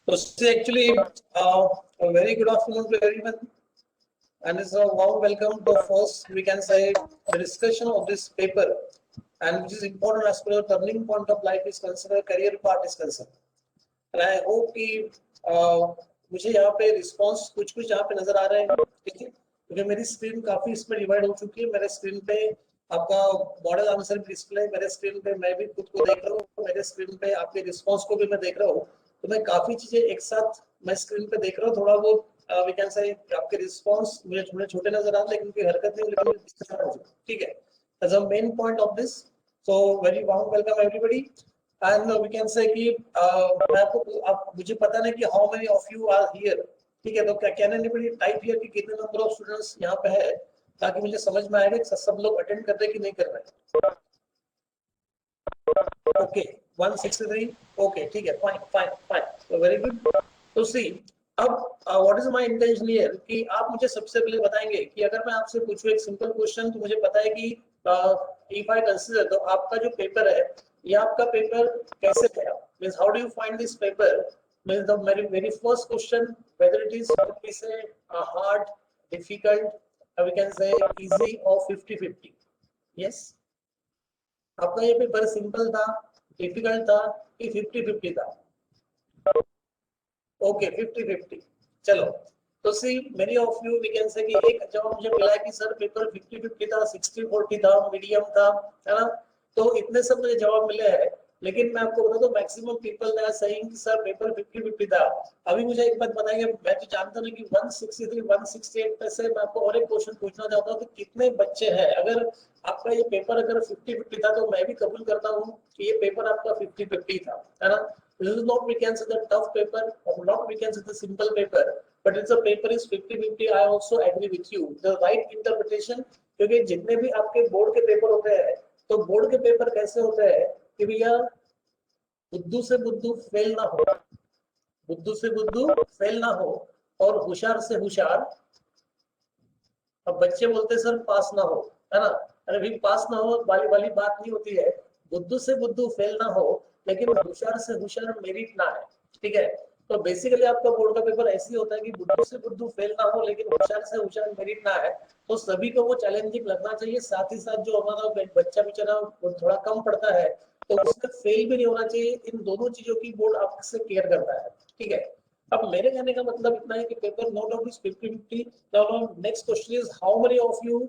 So actually, a very good afternoon to everyone, and it's a warm welcome to first, we can say, the discussion of this paper, and which is important as per the turning point of life is concerned, career part is concerned. And I hope कि मुझे यहाँ पे response कुछ कुछ यहाँ पे नजर आ रहे हैं, ठीक है, क्योंकि मेरी स्क्रीन काफी इसमें डिवाइड हो चुकी है। मेरे स्क्रीन पे आपका मॉडल आंसर डिस्प्ले, मेरे स्क्रीन पे मैं भी खुद को देख रहा हूँ, मेरे स्क्रीन पे आपके रिस्पॉन्स को भी मैं देख रहा हूँ। तो मैं काफी चीजें एक साथ मैं स्क्रीन पे देख रहा हूँ। थोड़ा वो वी कैन से आपके रिस्पॉन्स मुझे थोड़े छोटे नजर आ रहे, लेकिन कोई हरकत नहीं, लेकिन ठीक है। That's the main point of this. So very warm welcome everybody. And we can say कि मैं आपको आप मुझे पता नहीं कि how many of you are here, ठीक है। तो क्या कैन एनीबॉडी टाइप हियर कि कितने नंबर ऑफ स्टूडेंट्स यहाँ पे है, ताकि मुझे समझ में आएगा कि सब लोग अटेंड कर रहे हैं कि नहीं कर रहे हैं। ओके 163, ओके ठीक है, फाइन फाइन फाइन, तो वेरी गुड। तो सी अब what is my intention here कि आप मुझे सबसे पहले बताएंगे कि अगर मैं आपसे पूछूं एक सिंपल क्वेश्चन, तो मुझे पता है कि इफ आई कंसीडर, तो आपका जो पेपर है ये आपका पेपर कैसे गया, means how do you find this paper, means the very first question whether it is hard, difficult, we can say easy और 50-50। यस, आपका ये पेपर सिंपल था, डिफिकल्ट था कि 50-50 था? ओके 50-50। चलो, तो see many of you we can say कि एक जवाब मुझे मिला है कि सर पेपर 50-50 था, 60-40 था, मीडियम था, है ना। तो इतने सब मुझे जवाब मिले हैं, लेकिन मैं आपको बता दूं मैक्सिमम पीपल ने सेइंग कि सर पेपर 50-50 था। अभी मुझे एक बात बताएंगे, मैं तो जानता नहीं कि 163 168 पे से मैं आपको और एक क्वेश्चन पूछना चाहता हूँ कि कितने बच्चे हैं, अगर आपका ये पेपर अगर 50-50 था, तो मैं भी कबूल करता हूँ कि ये पेपर आपका 50-50 था, है ना। This is not we can say the tough paper, or not we can say the simple paper, but it's a paper is 50-50. I also agree with you. The right interpretation, क्योंकि जितने भी आपके board के paper होते हैं, तो board के paper कैसे होते हैं कि भैया बुद्धू से बुद्धू फेल ना हो, बुद्धू से बुद्धू फेल ना हो, और होशियार से होशियार, अब बच्चे बोलते सर पास ना हो, है ना। अरे भाई पास ना हो वाली वाली बात नहीं होती है, बुद्धू से बुद्धू फेल ना हो, लेकिन होशियार से होशियार मेरिट ना है, ठीक है। तो बेसिकली आपका बोर्ड का पेपर ऐसे होता है कि बुद्धू से बुद्धू फेल ना हो, लेकिन होशियार से होशियार मेरिट ना है। तो सभी को वो चैलेंजिंग लगना चाहिए, साथ ही साथ जो हमारा बच्चा बेचारा वो थोड़ा कम पढ़ता है, तो उसका फेल भी नहीं होना चाहिए। इन दोनों चीजों की बोर्ड आपसे केयर करता है, ठीक है। अब मेरे कहने का मतलब इतना है कि paper no doubt is 50-50। Now next question is how many of you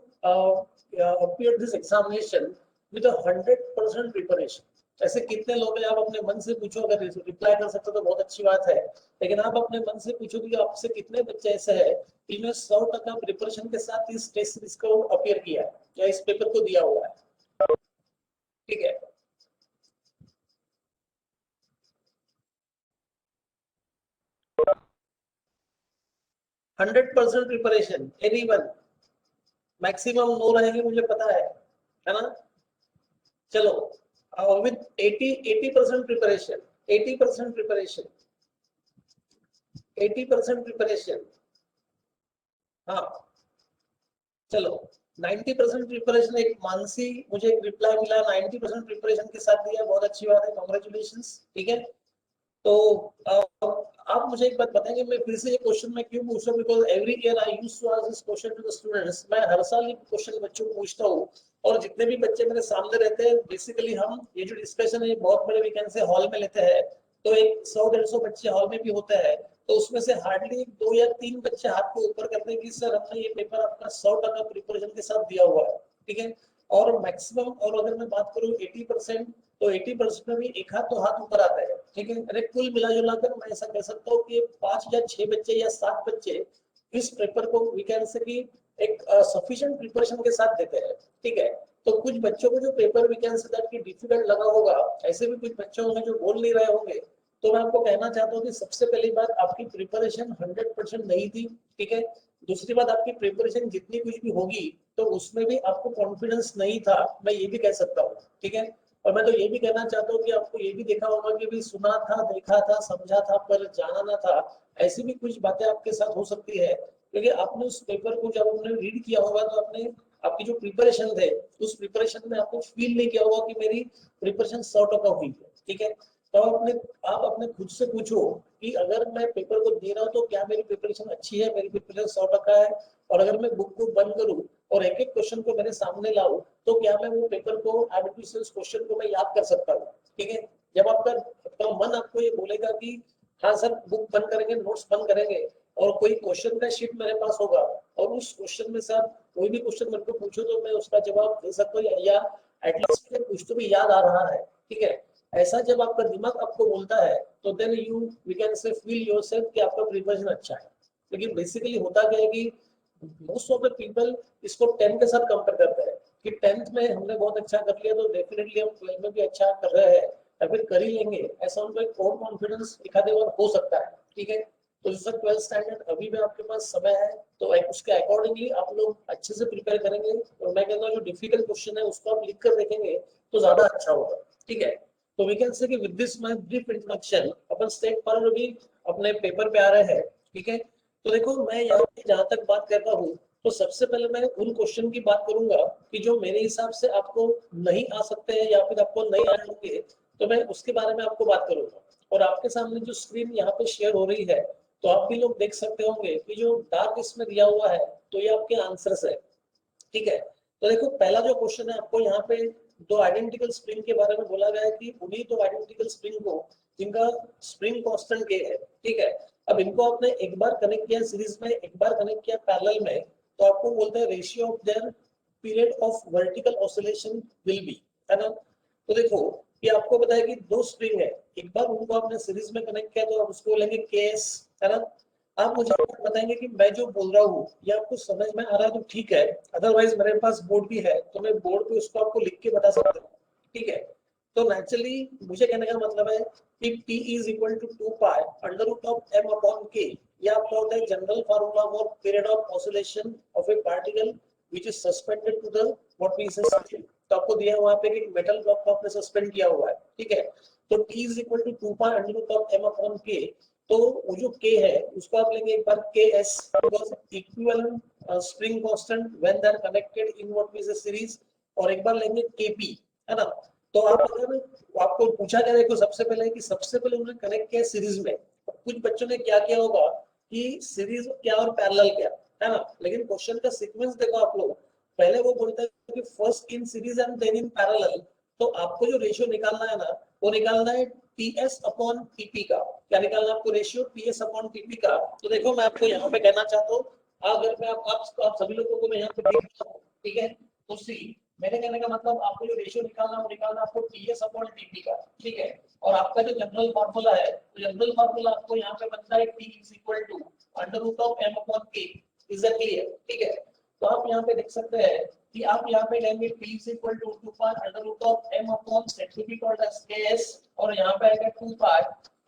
appeared this examination with a 100% preparation. ऐसे कितने लोग हैं, आप अपने मन से पूछो, अगर रिप्लाई कर सकते तो बहुत अच्छी बात है, लेकिन आप अपने मन से पूछो कि आपसे कितने बच्चे ऐसे हैं जिन्होंने 100% प्रिपरेशन के साथ इस टेस्ट सीरीज को अपीयर किया है या इस पेपर को दिया हुआ है, ठीक है। Hundred percent preparation anyone? Maximum no रहेंगे मुझे पता है ना। चलो विद 80% प्रिपरेशन, 80% प्रिपरेशन, 80% प्रिपरेशन, हाँ चलो 90% प्रिपरेशन। एक मानसी मुझे एक रिप्लाई मिला 90% प्रिपरेशन के साथ दिया, बहुत अच्छी बात है, कॉन्ग्रेचुलेशंस, ठीक है। तो आप मुझे एक बात बताएंगे, मैं फिर से ये क्वेश्चन मैं क्यों पूछ रहा हूँ, because every year I used to ask this question to the students. मैं हर साल ये क्वेश्चन बच्चों को पूछता हूँ, और जितने भी बच्चे मेरे सामने रहते हैं, बेसिकली हम ये जो डिस्कशन है बहुत बड़े वीकेंड से हॉल में लेते हैं, तो एक 100-150 बच्चे हॉल में भी होते हैं, तो उसमें से हार्डली 2 या 3 बच्चे हाथ को ऊपर करते हैं कि सर हमने ये पेपर आपका 100% प्रिपरेशन के साथ दिया हुआ है, ठीक है। और मैक्सिमम, और अगर मैं बात करूँ 80%, तो 80% में भी एक हाथ तो हाथ ऊपर आता है, ठीक है। अरे कुल मिला जुला कर मैं ऐसा कह सकता हूँ कि 5 या 6 बच्चे या 7 बच्चे इस पेपर को वी कैन से कि एक सफिशिएंट प्रिपरेशन के साथ देते हैं, ठीक है। तो कुछ बच्चों को जो paper we can say that कि डिफिकल्ट लगा होगा, ऐसे भी कुछ बच्चे होंगे जो बोल नहीं रहे होंगे। तो मैं आपको कहना चाहता हूँ कि सबसे पहली बात, आपकी प्रिपरेशन 100% नहीं थी, ठीक है। दूसरी बात, आपकी प्रिपरेशन जितनी कुछ भी होगी, तो उसमें भी आपको कॉन्फिडेंस नहीं था, मैं ये भी कह सकता हूँ, ठीक है। और मैं तो ये भी कहना चाहता हूँ कि आपको ये भी देखा होगा कि भी सुना था, देखा था, समझा था, पर जाना ना था। ऐसी भी कुछ बातें आपके साथ हो सकती है, क्योंकि आपने उस पेपर को जब आपने रीड किया होगा, तो आपने आपकी जो प्रिपरेशन थे, उस प्रिपरेशन में आपको फील नहीं किया होगा कि मेरी प्रिपरेशन 100% हुई है, ठीक है। तो आप अपने खुद से पूछो कि अगर मैं पेपर को दे रहा हूँ तो क्या मेरी प्रिपरेशन अच्छी है, मेरी प्रिपरेशन 100% है, और अगर मैं बुक को बंद करूँ और एक एक क्वेश्चन को मेरे सामने लाऊं तो क्या मैं वो पेपर को एडमिशन क्वेश्चन को मैं याद कर सकता हूँ। ठीक है, जब आपका मन आपको ये बोलेगा कि हाँ सर बुक बंद करेंगे, नोट्स बंद करेंगे, और कोई क्वेश्चन का शीट मेरे पास होगा और उस क्वेश्चन में से आप कोई भी क्वेश्चन मेरे को पूछो तो मैं उसका जवाब दे सकता हूँ, या एटलीस्ट मुझे कुछ तो भी याद आ रहा है। ठीक है, ऐसा जब आपका दिमाग आपको बोलता है तो then you we can say feel yourself कि आपका प्रिपरेशन अच्छा है। लेकिन बेसिकली होता क्या है कि मोस्ट ऑफ द पीपल इसको 10 के साथ कंपेयर करते हैं कि 10th में हमने बहुत अच्छा कर लिया तो डेफिनेटली हम 12th में भी अच्छा कर रहे हैं या फिर कर ही लेंगे, ऐसा उनको एक ओवर कॉन्फिडेंस दिखाने वाला हो सकता है। ठीक है, तो जैसा 12th स्टैंडर्ड अभी भी आपके पास समय है तो उसके अकॉर्डिंगली आप लोग अच्छे से प्रिपेयर करेंगे, और मैं कहता हूँ जो डिफिकल्ट क्वेश्चन है उसको आप लिख कर देखेंगे तो ज्यादा अच्छा होगा। ठीक है, तो वी कैन से कि with this my brief introduction upon step पर भी अपने पेपर पे आ रहे हैं। ठीक है, तो देखो मैं यहाँ पे जहां तक बात करता हूँ तो सबसे पहले मैं उन क्वेश्चन की बात करूंगा कि जो मेरे हिसाब से आपको नहीं आ सकते हैं या फिर आपको नहीं आए होंगे, तो मैं उसके बारे में आपको बात करूंगा। और आपके सामने जो स्क्रीन यहाँ पे शेयर हो रही है तो आप भी लोग देख सकते होंगे कि जो डार्क इसमें दिया हुआ है तो ये आपके आंसर्स है। ठीक है, तो देखो पहला जो क्वेश्चन है आपको यहाँ पे दो आइडेंटिकल स्प्रिंग के बारे में बोला गया है कि उन्हीं दो आइडेंटिकल स्प्रिंग को जिनका स्प्रिंग कांस्टेंट के है। ठीक है, अब इनको आपने एक बार कनेक्ट किया सीरीज में, एक बार कनेक्ट किया पैरेलल में, तो आपको बोलते हैं ratio of their period of vertical oscillation will be, है ना। तो देखो ये आपको पता है कि दो स्प्रिंग है, एक बार उनको आपने सीरीज में कनेक्ट किया तो आप उसको लेंगे केस, है ना। आप मुझे बताएंगे कि मैं जो बोल रहा हूँ ये आपको समझ में आ रहा है तो ठीक है, अदरवाइज मेरे पास बोर्ड भी है तो मैं बोर्ड पे उसको आपको लिख के बता सकता हूँ। ठीक है, तो नेचुरली मुझे कहने का मतलब है कि T is equal to 2 pi under root of m upon k, ये आपका होता है general formula for period of oscillation of a particle which is suspended to the what we say spring. तो आपको दिया है वहां पे कि मेटल ब्लॉक को आपने सस्पेंड किया हुआ है। ठीक है, तो T is equal to 2 pi under root of m upon k, तो वो जो k है उसको आप लेंगे एक बार ks because equivalent spring constant when they are connected in what we say series, और एक बार लेंगे kp, है ना। तो आप अगर आपको पूछा गया देखो सबसे पहले कि सबसे पहले उन्होंने कनेक्ट किया सीरीज में, कुछ बच्चों ने क्या किया होगा कि सीरीज क्या और पैरेलल क्या, है ना। लेकिन क्वेश्चन का सीक्वेंस देखो आप लोग, पहले वो बोलता है कि first in series and then in parallel, तो आपको जो रेशियो निकालना है ना वो निकालना है टीएस अपॉन टीपी का। क्या निकालना है आपको रेशियो टीएस अपॉन टीपी का। तो देखो मैं आपको यहाँ पे कहना चाहता हूँ, अगर मैं आप सभी लोगों को मैं यहाँ पे देख रहा हूँ, ठीक है, तो सी मेरे कहने का मतलब आपको जो रेशियो निकालना है वो निकालना आपको टीएस अपॉन टीपी का। ठीक है, और आपका जो जनरल फार्मूला है तो जनरल फार्मूला आपको यहाँ पे बनता है T is equal to under root of M upon K. Is that clear? ठीक है, तो आप यहाँ पे देख सकते हैं कि आप यहाँ पे लेंगे p is equal to 2 pi under root of m upon set to be called as ks, और यहाँ पे आएगा 2 pi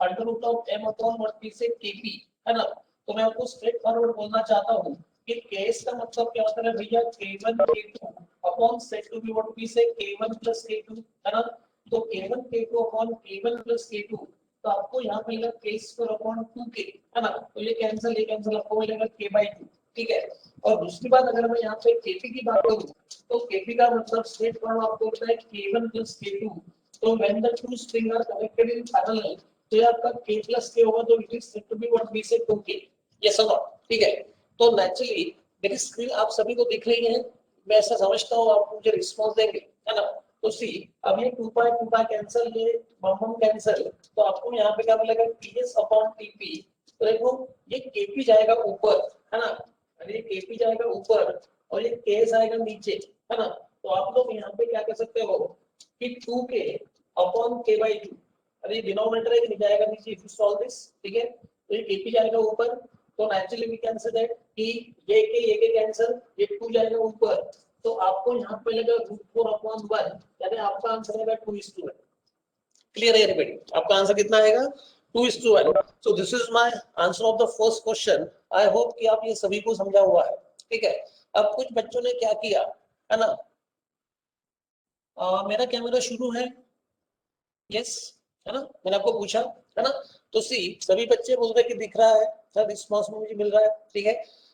under root of m upon what we say kp, है ना। तो मैं आपको स्ट्रेट फॉरवर्ड बोलना चाहता हूँ कि ks का मतलब क्या होता है भैया, k1 k2 upon set to be what we say k1 plus k2, है ना। तो k1 k2 upon k1 plus k2, तो आपको यहाँ पे मिलेगा k square upon 2k, है ना। तो ये कैंसिल आपको मिलेगा k/2। ठीक है, और दूसरी बात अगर मैं यहाँ पे केपी की बात करूँ तो केपी का मतलब स्ट्रेट फॉरवर्ड आपको होता है k1 plus k2, तो when the two string are connected in parallel तो ये आपका k plus k होगा, तो it is said to be what we say 2k। Yes और नॉट? ठीक है, तो नेचुरली मेरी स्क्रीन आप सभी को दिख रही है, मैं ऐसा समझता हूँ आप मुझे रिस्पांस देंगे, है ना। तो सी अब ये 2 pi कैंसिल, ये बम कैंसिल, तो आपको यहाँ पे क्या मिलेगा ts अपॉन tp। तो देखो ये kp जाएगा ऊपर, है ना, ये kp जाएगा ऊपर और ये ks आएगा नीचे, है ना। तो आप लोग यहाँ पे क्या कर सकते हो कि 2k अपॉन k/2, अरे डिनोमिनेटर एक जाएगा नीचे, इफ यू सॉल्व दिस, ठीक है, तो ये kp जाएगा ऊपर, तो naturally we can say that कि ये के कैंसिल, ये 2 जाएगा ऊपर, तो आपको यहाँ पे लगेगा √4/1, यानी आपका आंसर आएगा 2:1। क्लियर है एवरीबॉडी? आपका आंसर कितना आएगा 2:1। So this is my answer of the first question. I hope कि आप ये सभी को समझा हुआ है। ठीक है, अब कुछ बच्चों ने क्या किया, है ना, मेरा कैमरा शुरू है, यस, है ना, मैंने आपको पूछा, है ना। तो सी सभी बच्चे बोल रहे कि दिख रहा है सर, रिस्पांस में मुझे मिल रहा है। ठीक है,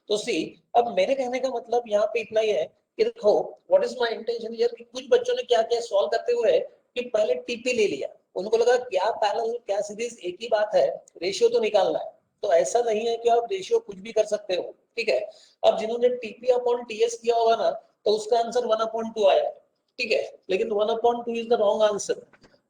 तो सी अब मेरे कहने का मतलब यहाँ पे इतना ही है कि देखो what is my intention here, कि कुछ बच्चों ने क्या किया सॉल्व करते हुए कि पहले टीपी ले लिया, उनको लगा क्या पैरेलल क्या सीरीज एक ही बात है, रेशियो तो निकालना है। तो ऐसा नहीं है कि आप रेशियो कुछ भी कर सकते हो, ठीक है। अब जिन्होंने टीपी अपॉन टीएस किया होगा ना, तो उसका आंसर 1/2 आया, ठीक है, लेकिन 1/2 इज द रॉन्ग आंसर।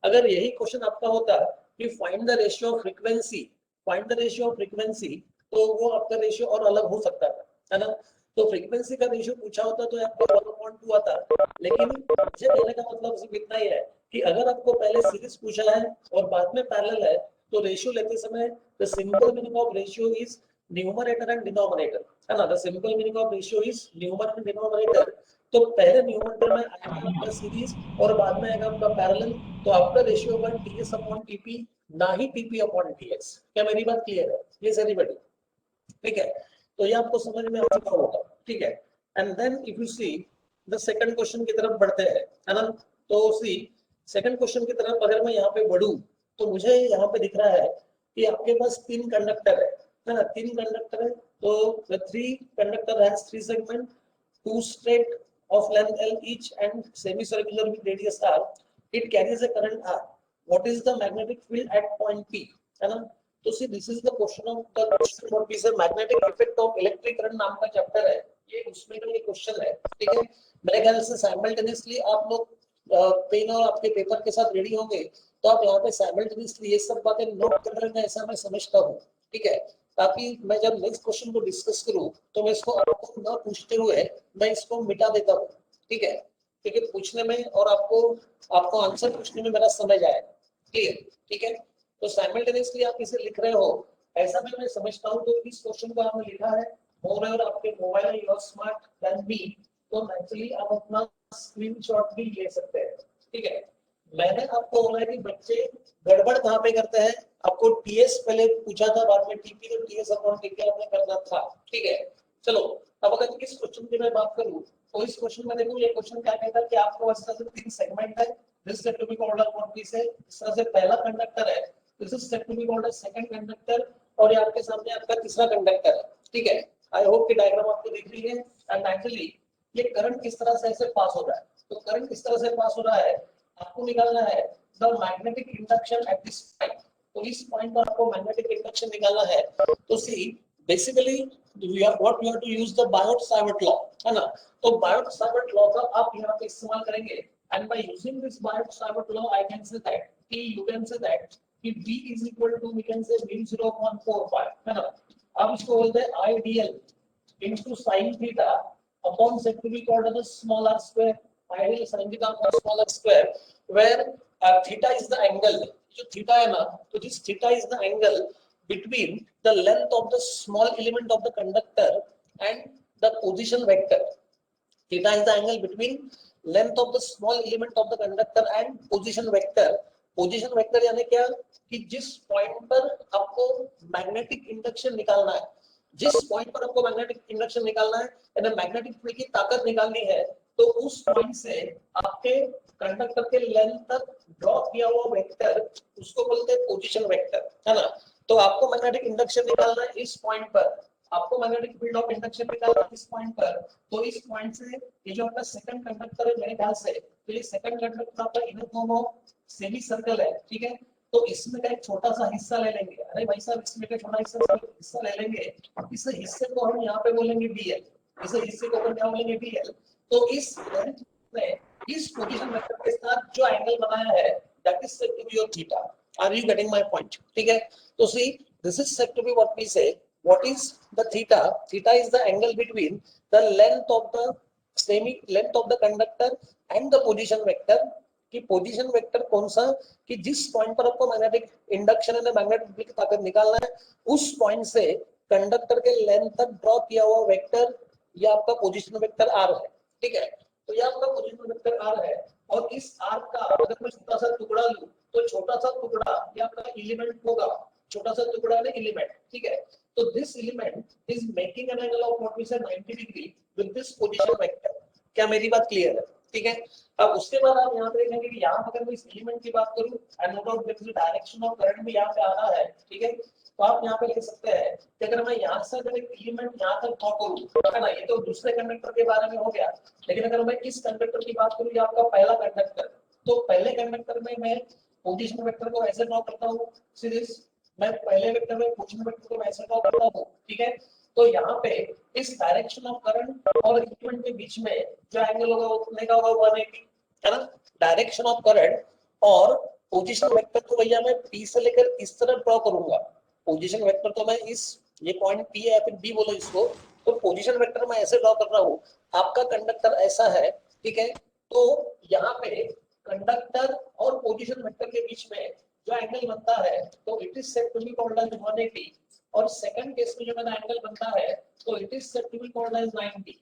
अगर यही क्वेश्चन आपका होता कि find the ratio of frequency, find the ratio of frequency, तो वो आपका रेशियो और अलग हो सकता था, है ना। तो फ्रीक्वेंसी का रेशियो पूछा होता तो आपको 1/2 आता। लेकिन मुझे कहने का मतलब सिर्फ इतना ही है कि अगर आपको पहले सीरीज पूछा है और बाद में पैरेलल है, तो रेशियो लेते समय the simple meaning of ratio is numerator and denominator, है ना। The simple meaning of ratio is numerator and denominator. तो पहले न्यूमरेटर में आएगा आपका सीरीज और बाद में आएगा आपका पैरेलल, तो आपका रेशियो होगा टीएस अपॉन टीपी, ना ही टीपी अपॉन टीएस। क्या मेरी बात क्लियर है? ये एवरीबॉडी, ठीक है। तो ये आपको समझ में आ चुका होगा, ठीक है। And then if you see the second question की तरफ बढ़ते हैं, है ना। तो सी सेकंड क्वेश्चन की तरफ अगर मैं यहाँ पे बढ़ूं, तो मुझे यहाँ पे दिख रहा है कि आपके पास 3 कंडक्टर है ना, 3 कंडक्टर है। तो the 3 conductor has 3 segment, 2 straight of length L each and semicircular with radius R. It carries a current R. What is the magnetic field at point P? है ना। तो see this is the question of the question what is the magnetic effect of electric current नाम का chapter है, ये उसमें का ये क्वेश्चन है, ठीक है। मेरे ख्याल से साइमल्टेनियसली आप लोग पेन और आपके पेपर के साथ रेडी होंगे, तो आप यहाँ पे साइमल्टेनियसली ये सब बातें नोट कर रहे हैं, ऐसा मैं समझता हूँ, ठीक है। ताकि मैं जब नेक्स्ट क्वेश्चन को डिस्कस करूं तो मैं इसको आपको ना पूछते हुए मैं इसको मिटा देता हूँ, ठीक है। क्योंकि पूछने में और आपको आंसर पूछने में मेरा समझ आएगा, क्लियर, ठीक है। तो साइमल्टेनियसली आप इसे लिख रहे हो, ऐसा भी मैं समझता हूँ। तो इस क्वेश्चन को आपने लिखा है और आपके मोबाइल में योर स्मार्ट देन मी, तो नेचुरली आप अपना स्क्रीनशॉट भी ले सकते हैं, ठीक है। मैंने आपको बोला है कि बच्चे गड़बड़ कहाँ पे करते हैं, आपको टीएस पहले पूछा था, बाद में टीपी, तो टीएस अपॉन टीपी आपने करना था, ठीक है। चलो अब अगर इस क्वेश्चन की मैं बात करूं, तो इस क्वेश्चन में देखो, ये क्वेश्चन क्या कहता है कि आपको इस तरह से 3 सेगमेंट है, this set to be called a what piece है, इस तरह से पहला कंडक्टर है, this is set to be called a second conductor, और ये आपके सामने आपका तीसरा कंडक्टर है, ठीक है। आई होप कि डायग्राम आपको दिख रही है। एंड एक्चुअली ये करंट किस तरह से ऐसे पास हो रहा है, तो करंट किस तरह से पास हो रहा है आपको निकालना है, the magnetic induction at this point. तो इस पॉइंट पर आपको मैग्नेटिक इंडक्शन निकालना है। तो see basically you have what you have to use the Biot-Savart law, है ना। तो Biot-Savart law का आप यहाँ पे इस्तेमाल करेंगे, and by using this Biot-Savart law I can say that कि you can say that कि B is equal to we can say mu0.45, है ना। अब इसको बोलते हैं ideal into sin theta upon set to be called as small r square, ideal sin theta upon small r square, where theta is the angle, जो theta है ना, तो this theta is the angle between the length of the small element of the conductor and the position vector. Theta is the angle between length of the small element of the conductor and position vector. Position vector यानी क्या कि जिस point पर आपको magnetic induction निकालना है, जिस point पर आपको मैग्नेटिक इंडक्शन निकालना है यानी मैग्नेटिक फील्ड की ताकत निकालनी है, तो उस पॉइंट से आपके कंडक्टर के लेंथ तक ड्रॉ किया हुआ वेक्टर उसको बोलते हैं पोजीशन वेक्टर, है ना। तो आपको मैग्नेटिक इंडक्शन निकालना है इस पॉइंट पर, आपको मैग्नेटिक फील्ड ऑफ इंडक्शन निकालना है इस पॉइंट पर, तो इस पॉइंट से ये जो आपका सेकंड कंडक्टर है मेरे ख्याल से, तो ये सेकंड कंडक्टर आपका inner form of semi circle है, ठीक है। तो इसमें का एक छोटा सा हिस्सा ले लेंगे, अरे भाई साहब इसमें का छोटा हिस्सा ले लेंगे, इस हिस्से को हम यहाँ पे बोलेंगे डीएल, इस हिस्से को हम क्या बोलेंगे डीएल। तो इस लेंथ में इस पोजीशन वेक्टर के साथ जो एंगल बनाया है that is said to be your theta. Are you getting my point, ठीक है। तो see this is said to be what we say what is the theta. Theta is the angle between the length of the semi length of the conductor and the position vector. कि position vector कौन सा कि जिस point पर आपको magnetic induction है magnetic field की ताकत निकालना है, उस पॉइंट से कंडक्टर के लेंथ तक ड्रॉ किया हुआ वेक्टर ये आपका पोजीशन वेक्टर आर है, ठीक है। तो ये आपका पोजीशन वेक्टर आर है, और इस आर का अगर मैं छोटा सा टुकड़ा लूं, तो छोटा सा टुकड़ा ये आपका एलिमेंट होगा, छोटा सा टुकड़ा है एलिमेंट, ठीक है। तो this element is making an angle of what we say 90 degree with this position vector. क्या मेरी बात क्लियर है, ठीक है। अब उसके बाद आप यहाँ पे देखेंगे कि यहाँ अगर मैं इस एलिमेंट की बात करूँ and no doubt this direction of current भी यहाँ पे आ रहा है, ठीक है। तो आप यहाँ पे लिख सकते हैं कि अगर मैं यहाँ से अगर एक एलिमेंट यहाँ तक ड्रॉ करूँ, है ना, ये तो दूसरे कंडक्टर के बारे में हो गया, लेकिन अगर मैं इस कंडक्टर की बात करूँ, ये आपका पहला कंडक्टर, तो पहले कंडक्टर में मैं पोजीशन वेक्टर को ऐसे ड्रॉ करता हूँ, सीरीज मैं पहले वेक्टर में पोजीशन वेक्टर को ऐसे ड्रॉ करता हूँ, ठीक है। तो यहाँ पे इस डायरेक्शन ऑफ करंट और इक्विपमेंट के बीच में जो एंगल होगा वो कितने का होगा, 180, है ना। डायरेक्शन ऑफ करंट और पोजीशन वेक्टर को भैया मैं P से लेकर इस तरह ड्रॉ करूंगा। पोजीशन वेक्टर तो मैं इस, ये पॉइंट P है या फिर B बोलो इसको, तो पोजीशन वेक्टर मैं ऐसे ड्रॉ कर रहा हूँ। आपका कंडक्टर ऐसा है, ठीक है। तो यहाँ पे कंडक्टर और पोजीशन वेक्टर के बीच में जो एंगल बनता है तो it is said to be called as 180, और सेकंड केस में जो मेरा एंगल बनता है तो it is said to be called as 90।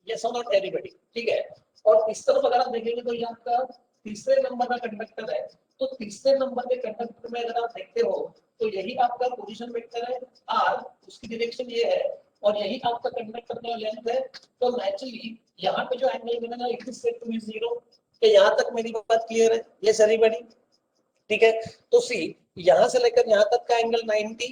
Yes और नॉट एवरीबॉडी, ठीक है। और इस तरफ अगर आप देखेंगे तो ये आपका तीसरे नंबर का कंडक्टर है। तो तीसरे नंबर के कंडक्टर में अगर आप देखते हो तो यही आपका पोजीशन वेक्टर है r, उसकी डायरेक्शन ये है, और यही आपका कंडक्टर का लेंथ है। तो नेचुरली यहाँ पे जो एंगल बनेगा it is said to be 0। तो यहाँ तक मेरी बात क्लियर है? यस एवरीबॉडी, ठीक है। तो सी यहाँ से लेकर यहाँ तक का angle 90,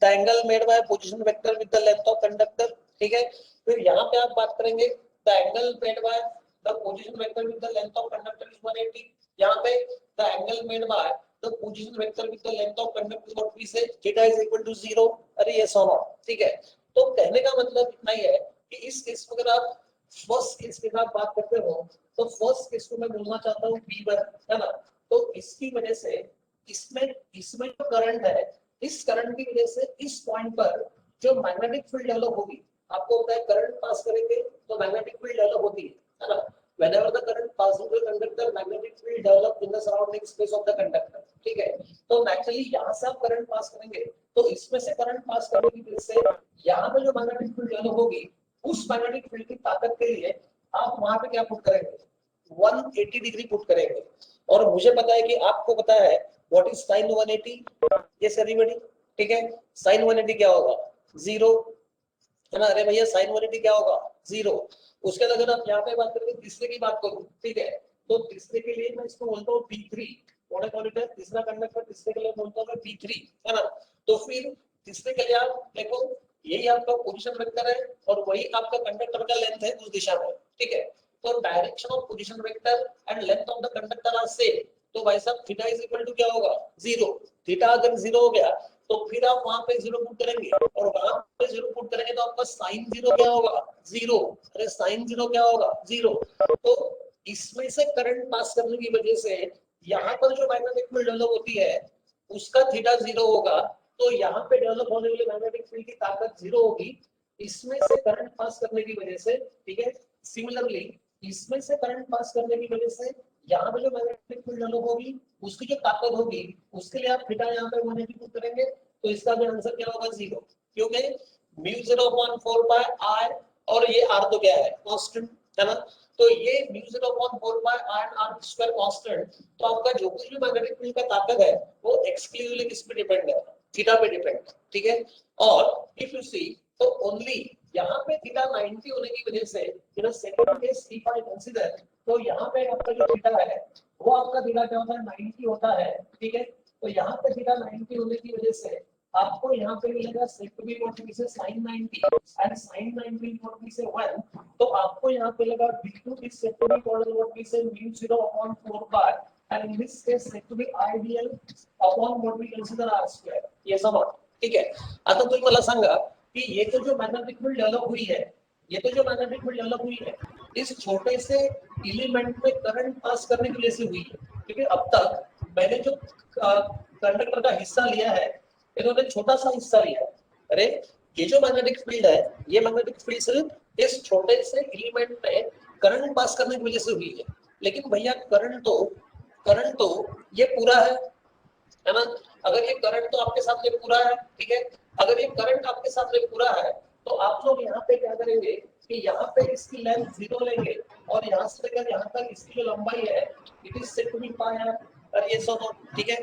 the angle made by position vector with the length of conductor, ठीक है। फिर यहाँ पे आप बात करेंगे the angle made by the position vector with the length of conductor is 180। यहाँ पे the angle made by the position vector with the length of conductor what we say theta is equal to 0। अरे yes और not, ठीक है। तो कहने का मतलब इतना ही है कि इस केस में अगर आप फर्स्ट केस के साथ बात करते हो तो फर्स्ट केस को मैं बोलना चाहता हूँ V1, है ना। तो इसकी वजह से इसमें इसमें जो करंट है, इस करंट की वजह से इस पॉइंट पर जो मैग्नेटिक फील्ड डेवलप होगी, आपको पता है करंट पास करेंगे तो मैग्नेटिक फील्ड डेवलप होती है ना। whenever the current passes through the conductor, magnetic field develop in the surrounding space of the conductor, ठीक है। तो नेचुरली यहाँ से आप करंट पास करेंगे तो इसमें से करंट पास करने की वजह से यहाँ पे जो मैग्नेटिक फील्ड डेवलप होगी, उस मैग्नेटिक फील्ड की ताकत के लिए आप वहां पे क्या पुट करेंगे, 180 डिग्री पुट करेंगे। और मुझे पता है कि आपको पता है what is sine 180, yes everybody, ठीक है। साइन 180 क्या होगा, 0, है ना। अरे भैया साइन 180 क्या होगा, 0। उसके बाद अगर आप यहाँ पे बात करेंगे तीसरे की बात करूं, ठीक है। तो तीसरे के लिए मैं इसको बोलता हूँ P3, what I call it, तीसरा कंडक्टर तीसरे के लिए बोलता हूँ P3, है ना। तो फिर तीसरे के लिए आप देखो यही आपका पोजीशन वेक्टर है और वही आपका कंडक्टर का लेंथ है उस दिशा में, ठीक है। तो direction of position vector and length of the conductor are same. तो भाई साहब थीटा इज इक्वल टू क्या होगा, 0। थीटा अगर 0 हो गया तो फिर आप वहां पे 0 पुट करेंगे, और वहां पे 0 पुट करेंगे तो आपका साइन 0 क्या होगा, 0। अरे साइन 0 क्या होगा, 0। तो इसमें से करंट पास करने की वजह से यहाँ पर जो मैग्नेटिक फील्ड डेवलप होती है उसका थीटा 0 होगा। तो यहाँ पे डेवलप होने वाली मैग्नेटिक फील्ड की ताकत 0 होगी, इसमें से करंट पास करने की वजह से, ठीक है। सिमिलरली इसमें से करंट पास करने की वजह से यहाँ पे जो मैग्नेटिक फील्ड डेवलप होगी उसकी जो ताकत होगी उसके लिए आप थीटा यहाँ पे 180 पुट करेंगे। तो इसका भी आंसर क्या होगा, 0, क्योंकि μ0/4 पाई r, और ये r तो क्या है, कांस्टेंट, है ना। तो ये μ0/4 पाई r r स्क्वायर कांस्टेंट। तो आपका जो कुछ भी मैग्नेटिक फील्ड का ताकत है वो एक्सक्लूसिवली किस पे डिपेंड है, थीटा पे डिपेंड, ठीक है। और इफ यू सी तो ओनली यहाँ पे थीटा 90 होने की वजह से in a second case if I consider, तो यहाँ पे आपका जो थीटा है वो आपका थीटा क्या होता है, 90 होता है, ठीक है। तो यहाँ पे थीटा 90 होने की वजह से आपको यहाँ पे मिलेगा sec to be what we say sin 90 and sin 90 what we say 1। तो आपको यहाँ पे लगा b2 is sec to be called what we say μ0/4 pi, and in this case sec to be ideal upon what we consider r square, ये सब, ठीक है। आता तुम्ही मला सांगा कि ये तो जो मैग्नेटिक फील्ड डेवलप हुई है, ये तो जो मैग्नेटिक फील्ड डेवलप हुई है इस छोटे से एलिमेंट में करंट पास करने की वजह से हुई है, क्योंकि अब तक मैंने जो कंडक्टर का हिस्सा लिया है इन्होंने छोटा सा हिस्सा लिया है। अरे ये जो मैग्नेटिक फील्ड है ये मैग्नेटिक फील्ड सिर्फ इस छोटे से एलिमेंट में करंट पास करने की वजह से हुई है, लेकिन भैया करंट तो ये पूरा है ना। अगर ये करंट तो आपके साथ में पूरा है, ठीक है। अगर ये करंट आपके साथ में पूरा है तो आप लोग यहाँ पे क्या करेंगे कि यहाँ पे इसकी लेंथ 0 लेंगे और यहाँ से लेकर यहाँ तक इसकी जो लंबाई है it is said to be pi r, और ये सब, ठीक है।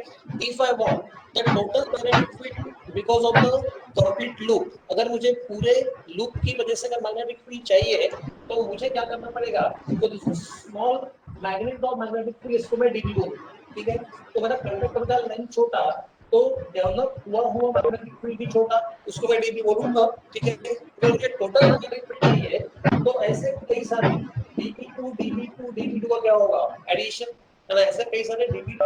If I want the total magnetic field because of the complete loop, अगर मुझे पूरे लूप की वजह से अगर मैग्नेटिक फील्ड चाहिए तो मुझे क्या करना पड़ेगा, तो this is small magnet of magnetic field, इसको मैं dB बोलूंगा, ठीक है। तो मेरा कंडक्टर का लेंथ छोटा तो डेवलप हुआ मैग्नेटिक फील्ड भी छोटा, उसको मैं dB बोलूंगा, ठीक है। तो मुझे टोटल मैग्नेटिक फील्ड चाहिए तो ऐसे कई सारे dB2 dB2 dB2 का क्या होगा, एडिशन, है ना। ऐसे कई सारे dv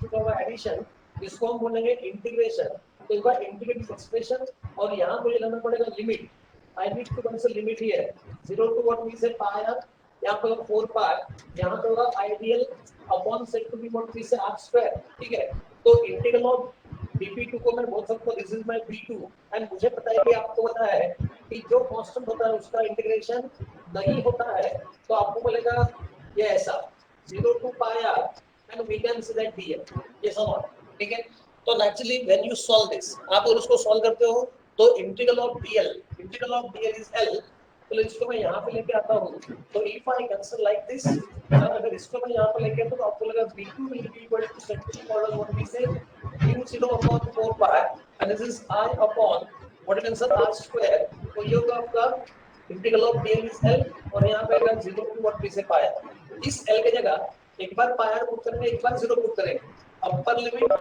का एडिशन, इसको हम बोलेंगे इंटीग्रेशन। तो एक बार इंटीग्रेट एक्सप्रेशन, और यहाँ मुझे लेना पड़ेगा limit. I need to consider limit here 0 to what we say pi r, यहाँ पर 4 पाई, यहाँ पे होगा ideal upon set to be what we say r square. ठीक है, तो इंटीग्रल ऑफ dp2 को मैं बोल सकता हूँ this is my p2, and मुझे पता है कि आपको पता है कि जो कांस्टेंट होता है उसका इंटीग्रेशन नहीं होता है, तो आपको मिलेगा ये ऐसा 0 to pi r and we can see that dl, ये सब। ठीक है, तो naturally when you solve this, आप अगर उसको सॉल्व करते हो तो integral of dl is l। तो इसको मैं यहाँ पे लेके आता हूँ, तो if I consider like this, अगर इसको मैं यहाँ पे लेके आता हूँ तो आपको लगेगा b2 will be equal to set to the model what we say u0 upon 4 pi, and this is I upon what you can say r square। तो ये होगा आपका integral of dl is l, और यहाँ पे अगर 0 to what we say pi, इस l की जगह एक बार pi r पुट करेंगे, एक बार 0 पुट करेंगे, upper limit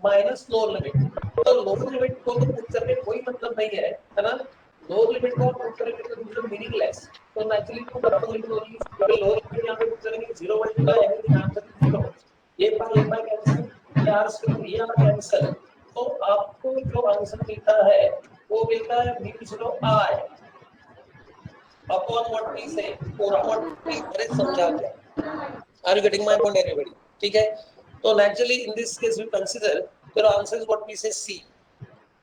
minus lower limit. तो लोअर लिमिट को तो पुट करने कोई मतलब नहीं है, है ना। लोअर लिमिट को पुट करेंगे तो दूसरा मीनिंगलेस, तो नेचुरली पुट अपर लिमिट होगी, क्योंकि लोअर लिमिट यहाँ पे पुट करेंगे 0 मल्टीप्लाई एवरीथिंग आंसर 0, ये पाई कैंसिल, ये r स्क्वायर ये r कैंसिल, तो आपको जो आंसर मिलता है वो मिलता है v0 i upon what we say 4 upon मैंने समझा दिया। Are you getting my point, everybody? ठीक है, तो naturally in this case we consider your answer is what we say C,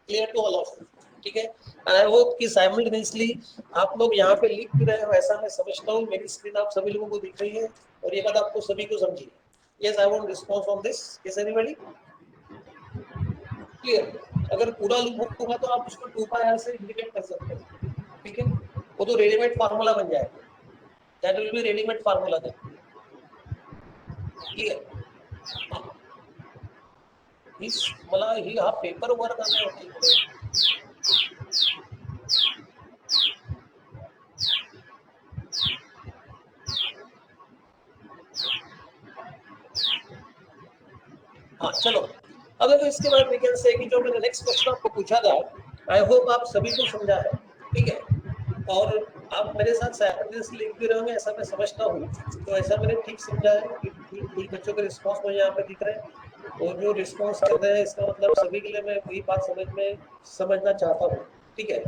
clear to all of you। ठीक है, and I hope कि simultaneously आप लोग यहाँ पे लिख भी रहे हो, ऐसा मैं समझता हूँ। मेरी स्क्रीन आप सभी लोगों को दिख रही है और ये बात आपको सभी को समझी है। Yes, I want response on this. Yes, anybody? Clear? अगर पूरा लूप होगा तो आप उसको 2 पाई r से इंडिकेट कर सकते हो। ठीक है, वो तो रेडीमेड फार्मूला बन जाएगा, that will be readymade formula then। Clear? मला ही हा पेपर वर्क आहे, हाँ चलो। अब तो इसके बाद वी कैन से कि जो मैंने नेक्स्ट क्वेश्चन आपको पूछा था, आई होप आप सभी को समझा है। ठीक है, और आप मेरे साथ साइमल्टेनियसली लिख भी रहे होंगे ऐसा मैं समझता हूँ, तो ऐसा मैंने ठीक समझा है कि कुछ बच्चों के रिस्पॉन्स मुझे यहाँ पे दिख रहे हैं, और जो रिस्पॉन्स कर रहे हैं इसका मतलब सभी के लिए मैं वही बात समझना चाहता हूँ। ठीक है,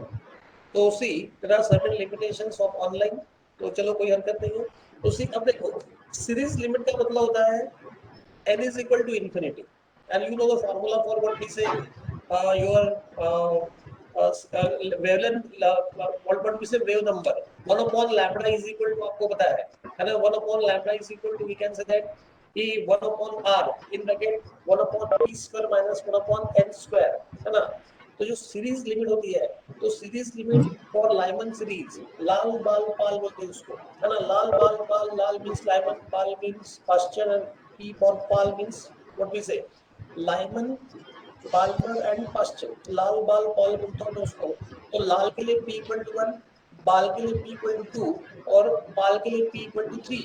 तो see there are certain limitations of online, तो चलो कोई हरकत नहीं है। तो सी अब देखो, सीरीज लिमिट का मतलब होता है n is equal to infinity, and you know the formula for what we say your wavelength what we say wave number 1 upon lambda is equal to, आपको पता है ना, 1 upon lambda is equal to we can say that कि 1 upon r in bracket 1 upon p square minus 1 upon n square, है ना। तो जो series limit होती है, तो series limit for Lyman series, Lal Bal Pal बोलते हैं उसको, है ना। Lal Bal Pal, Lal means Lyman, Pal means Paschen, and P for Pal means what we say Lyman, Palmer and Pasture। लाल बाल पाल बोलता हूँ उसको, तो लाल के लिए P equal to 1, बाल के लिए P equal to 2 और पाल के लिए P equal to 3।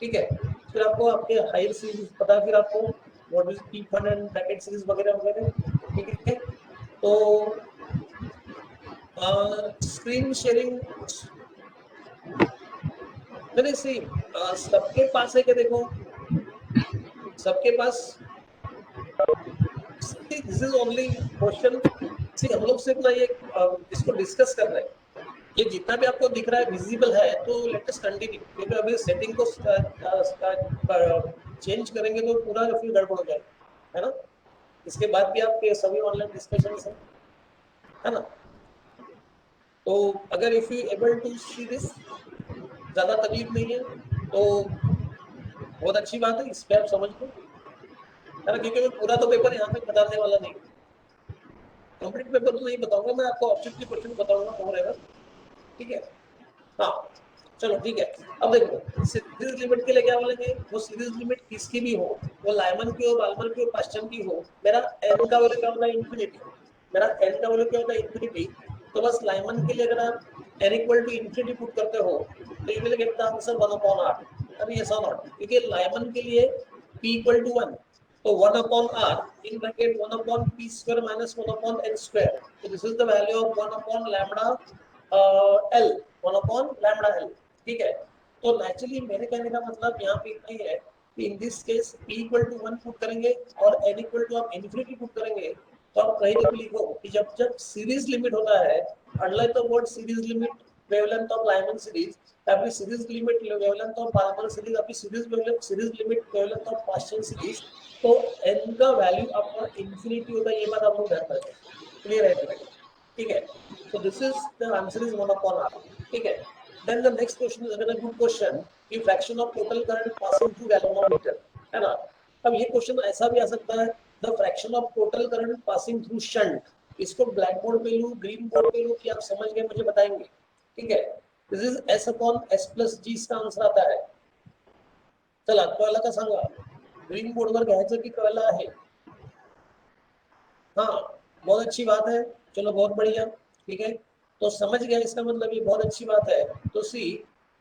ठीक है, फिर आपको आपके हायर सीरीज पता है, फिर आपको what is P1 and Brackett series वगैरह वगैरह। ठीक है, तो स्क्रीन शेयरिंग मैंने सी सबके पास है क्या, देखो सबके पास। दिस इज ओनली क्वेश्चन, सी हम लोग सिर्फ ना ये इसको डिस्कस कर रहे हैं, ये जितना भी आपको दिख रहा है विजिबल है, तो लेट अस कंटिन्यू, क्योंकि अभी सेटिंग को चेंज करेंगे तो पूरा फिर गड़बड़ हो जाएगा, है ना। इसके बाद भी आपके सभी ऑनलाइन डिस्कशन है ना। तो अगर if you able to see this, ज्यादा तकलीफ नहीं है तो बहुत अच्छी बात है, इस पे आप समझ लो, है ना, क्योंकि मैं पूरा तो पेपर यहाँ पे बताने वाला नहीं, कंप्लीट पेपर तो नहीं बताऊंगा मैं आपको, ऑब्जेक्टिव क्वेश्चन बताऊंगा वो रहेगा। ठीक है, हाँ चलो ठीक है। अब देखो सीरीज लिमिट के लिए क्या बोलेंगे, वो सीरीज लिमिट किसकी भी हो, वो लाइमन की हो, बाल्मर की हो, पास्चन की हो, मेरा n का वैल्यू क्या होता है इंफिनिटी, मेरा n का वैल्यू क्या होता है इंफिनिटी, तो बस लाइमन के लिए अगर आप n equal to infinity put करते हो तो you will get the answer 1 upon r। अभी ऐसा नॉट, क्योंकि लाइमन के लिए p इक्वल टू 1, तो 1 upon r in bracket 1 upon p square minus 1 upon n square, so this is the value of 1 upon lambda l, 1 upon lambda l। ठीक है, तो naturally मेरे कहने का मतलब यहाँ पे इतना ही है in this case p equal to 1 put करेंगे और n इक्वल टू आप इन्फिनिटी पुट करेंगे, तो आप कहीं भी लिखो कि जब जब सीरीज लिमिट होता है, unlike the word series limit wavelength of Lyman series, आपकी series limit wavelength of partial series, आपकी series limit wavelength of partial series, तो n का वैल्यू आपका इन्फिनिटी होगा, ये बात आप लोग ध्यान रखें। क्लियर है? ठीक है, so this is the answer is 1 upon r. ठीक है, then the next question is another good question कि fraction of total current passing through galvanometer, है ना। अब ये क्वेश्चन ऐसा भी आ सकता है, the fraction of total current passing through shunt, इसको ब्लैक बोर्ड पे लूं ग्रीन बोर्ड पे लूं कि आप समझ गए मुझे बताएंगे। ठीक है, this is s upon s plus g इसका आंसर आता है। चला कळला का सांगा, ग्रीन बोर्ड वर घ्यायचं की कळलं आहे? हाँ, बहुत अच्छी बात है, चलो बहुत बढ़िया। ठीक है, तो समझ गया, इसका मतलब ये बहुत अच्छी बात है। तो see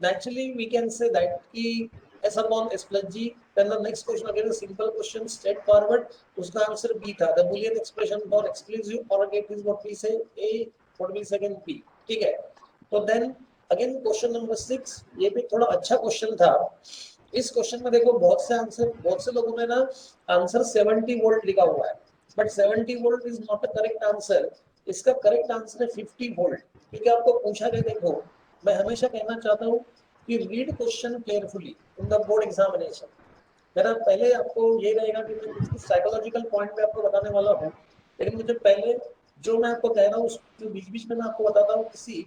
naturally we can say that कि s upon s plus g, then the next question again is simple question, straight forward, उसका आंसर b था। the boolean expression for exclusive or gate is what we say a, what we say b। ठीक है, तो then again question number 6, ये भी थोड़ा अच्छा question था। इस क्वेश्चन में देखो बहुत से आंसर, बहुत से लोगों ने ना आंसर 70 वोल्ट लिखा हुआ है, but 70 volt is not a correct answer. इसका करेक्ट आंसर है 50 वोल्ट। क्योंकि आपको पूछा गया, देखो मैं हमेशा कहना चाहता हूँ कि read question carefully in the board examination. मेरा पहले आपको ये रहेगा कि मैं कुछ साइकोलॉजिकल पॉइंट पे आपको बताने वाला हूँ, लेकिन मुझे पहले जो मैं आपको कह रहा हूँ उसके बीच बीच में मैं आपको बताता हूँ किसी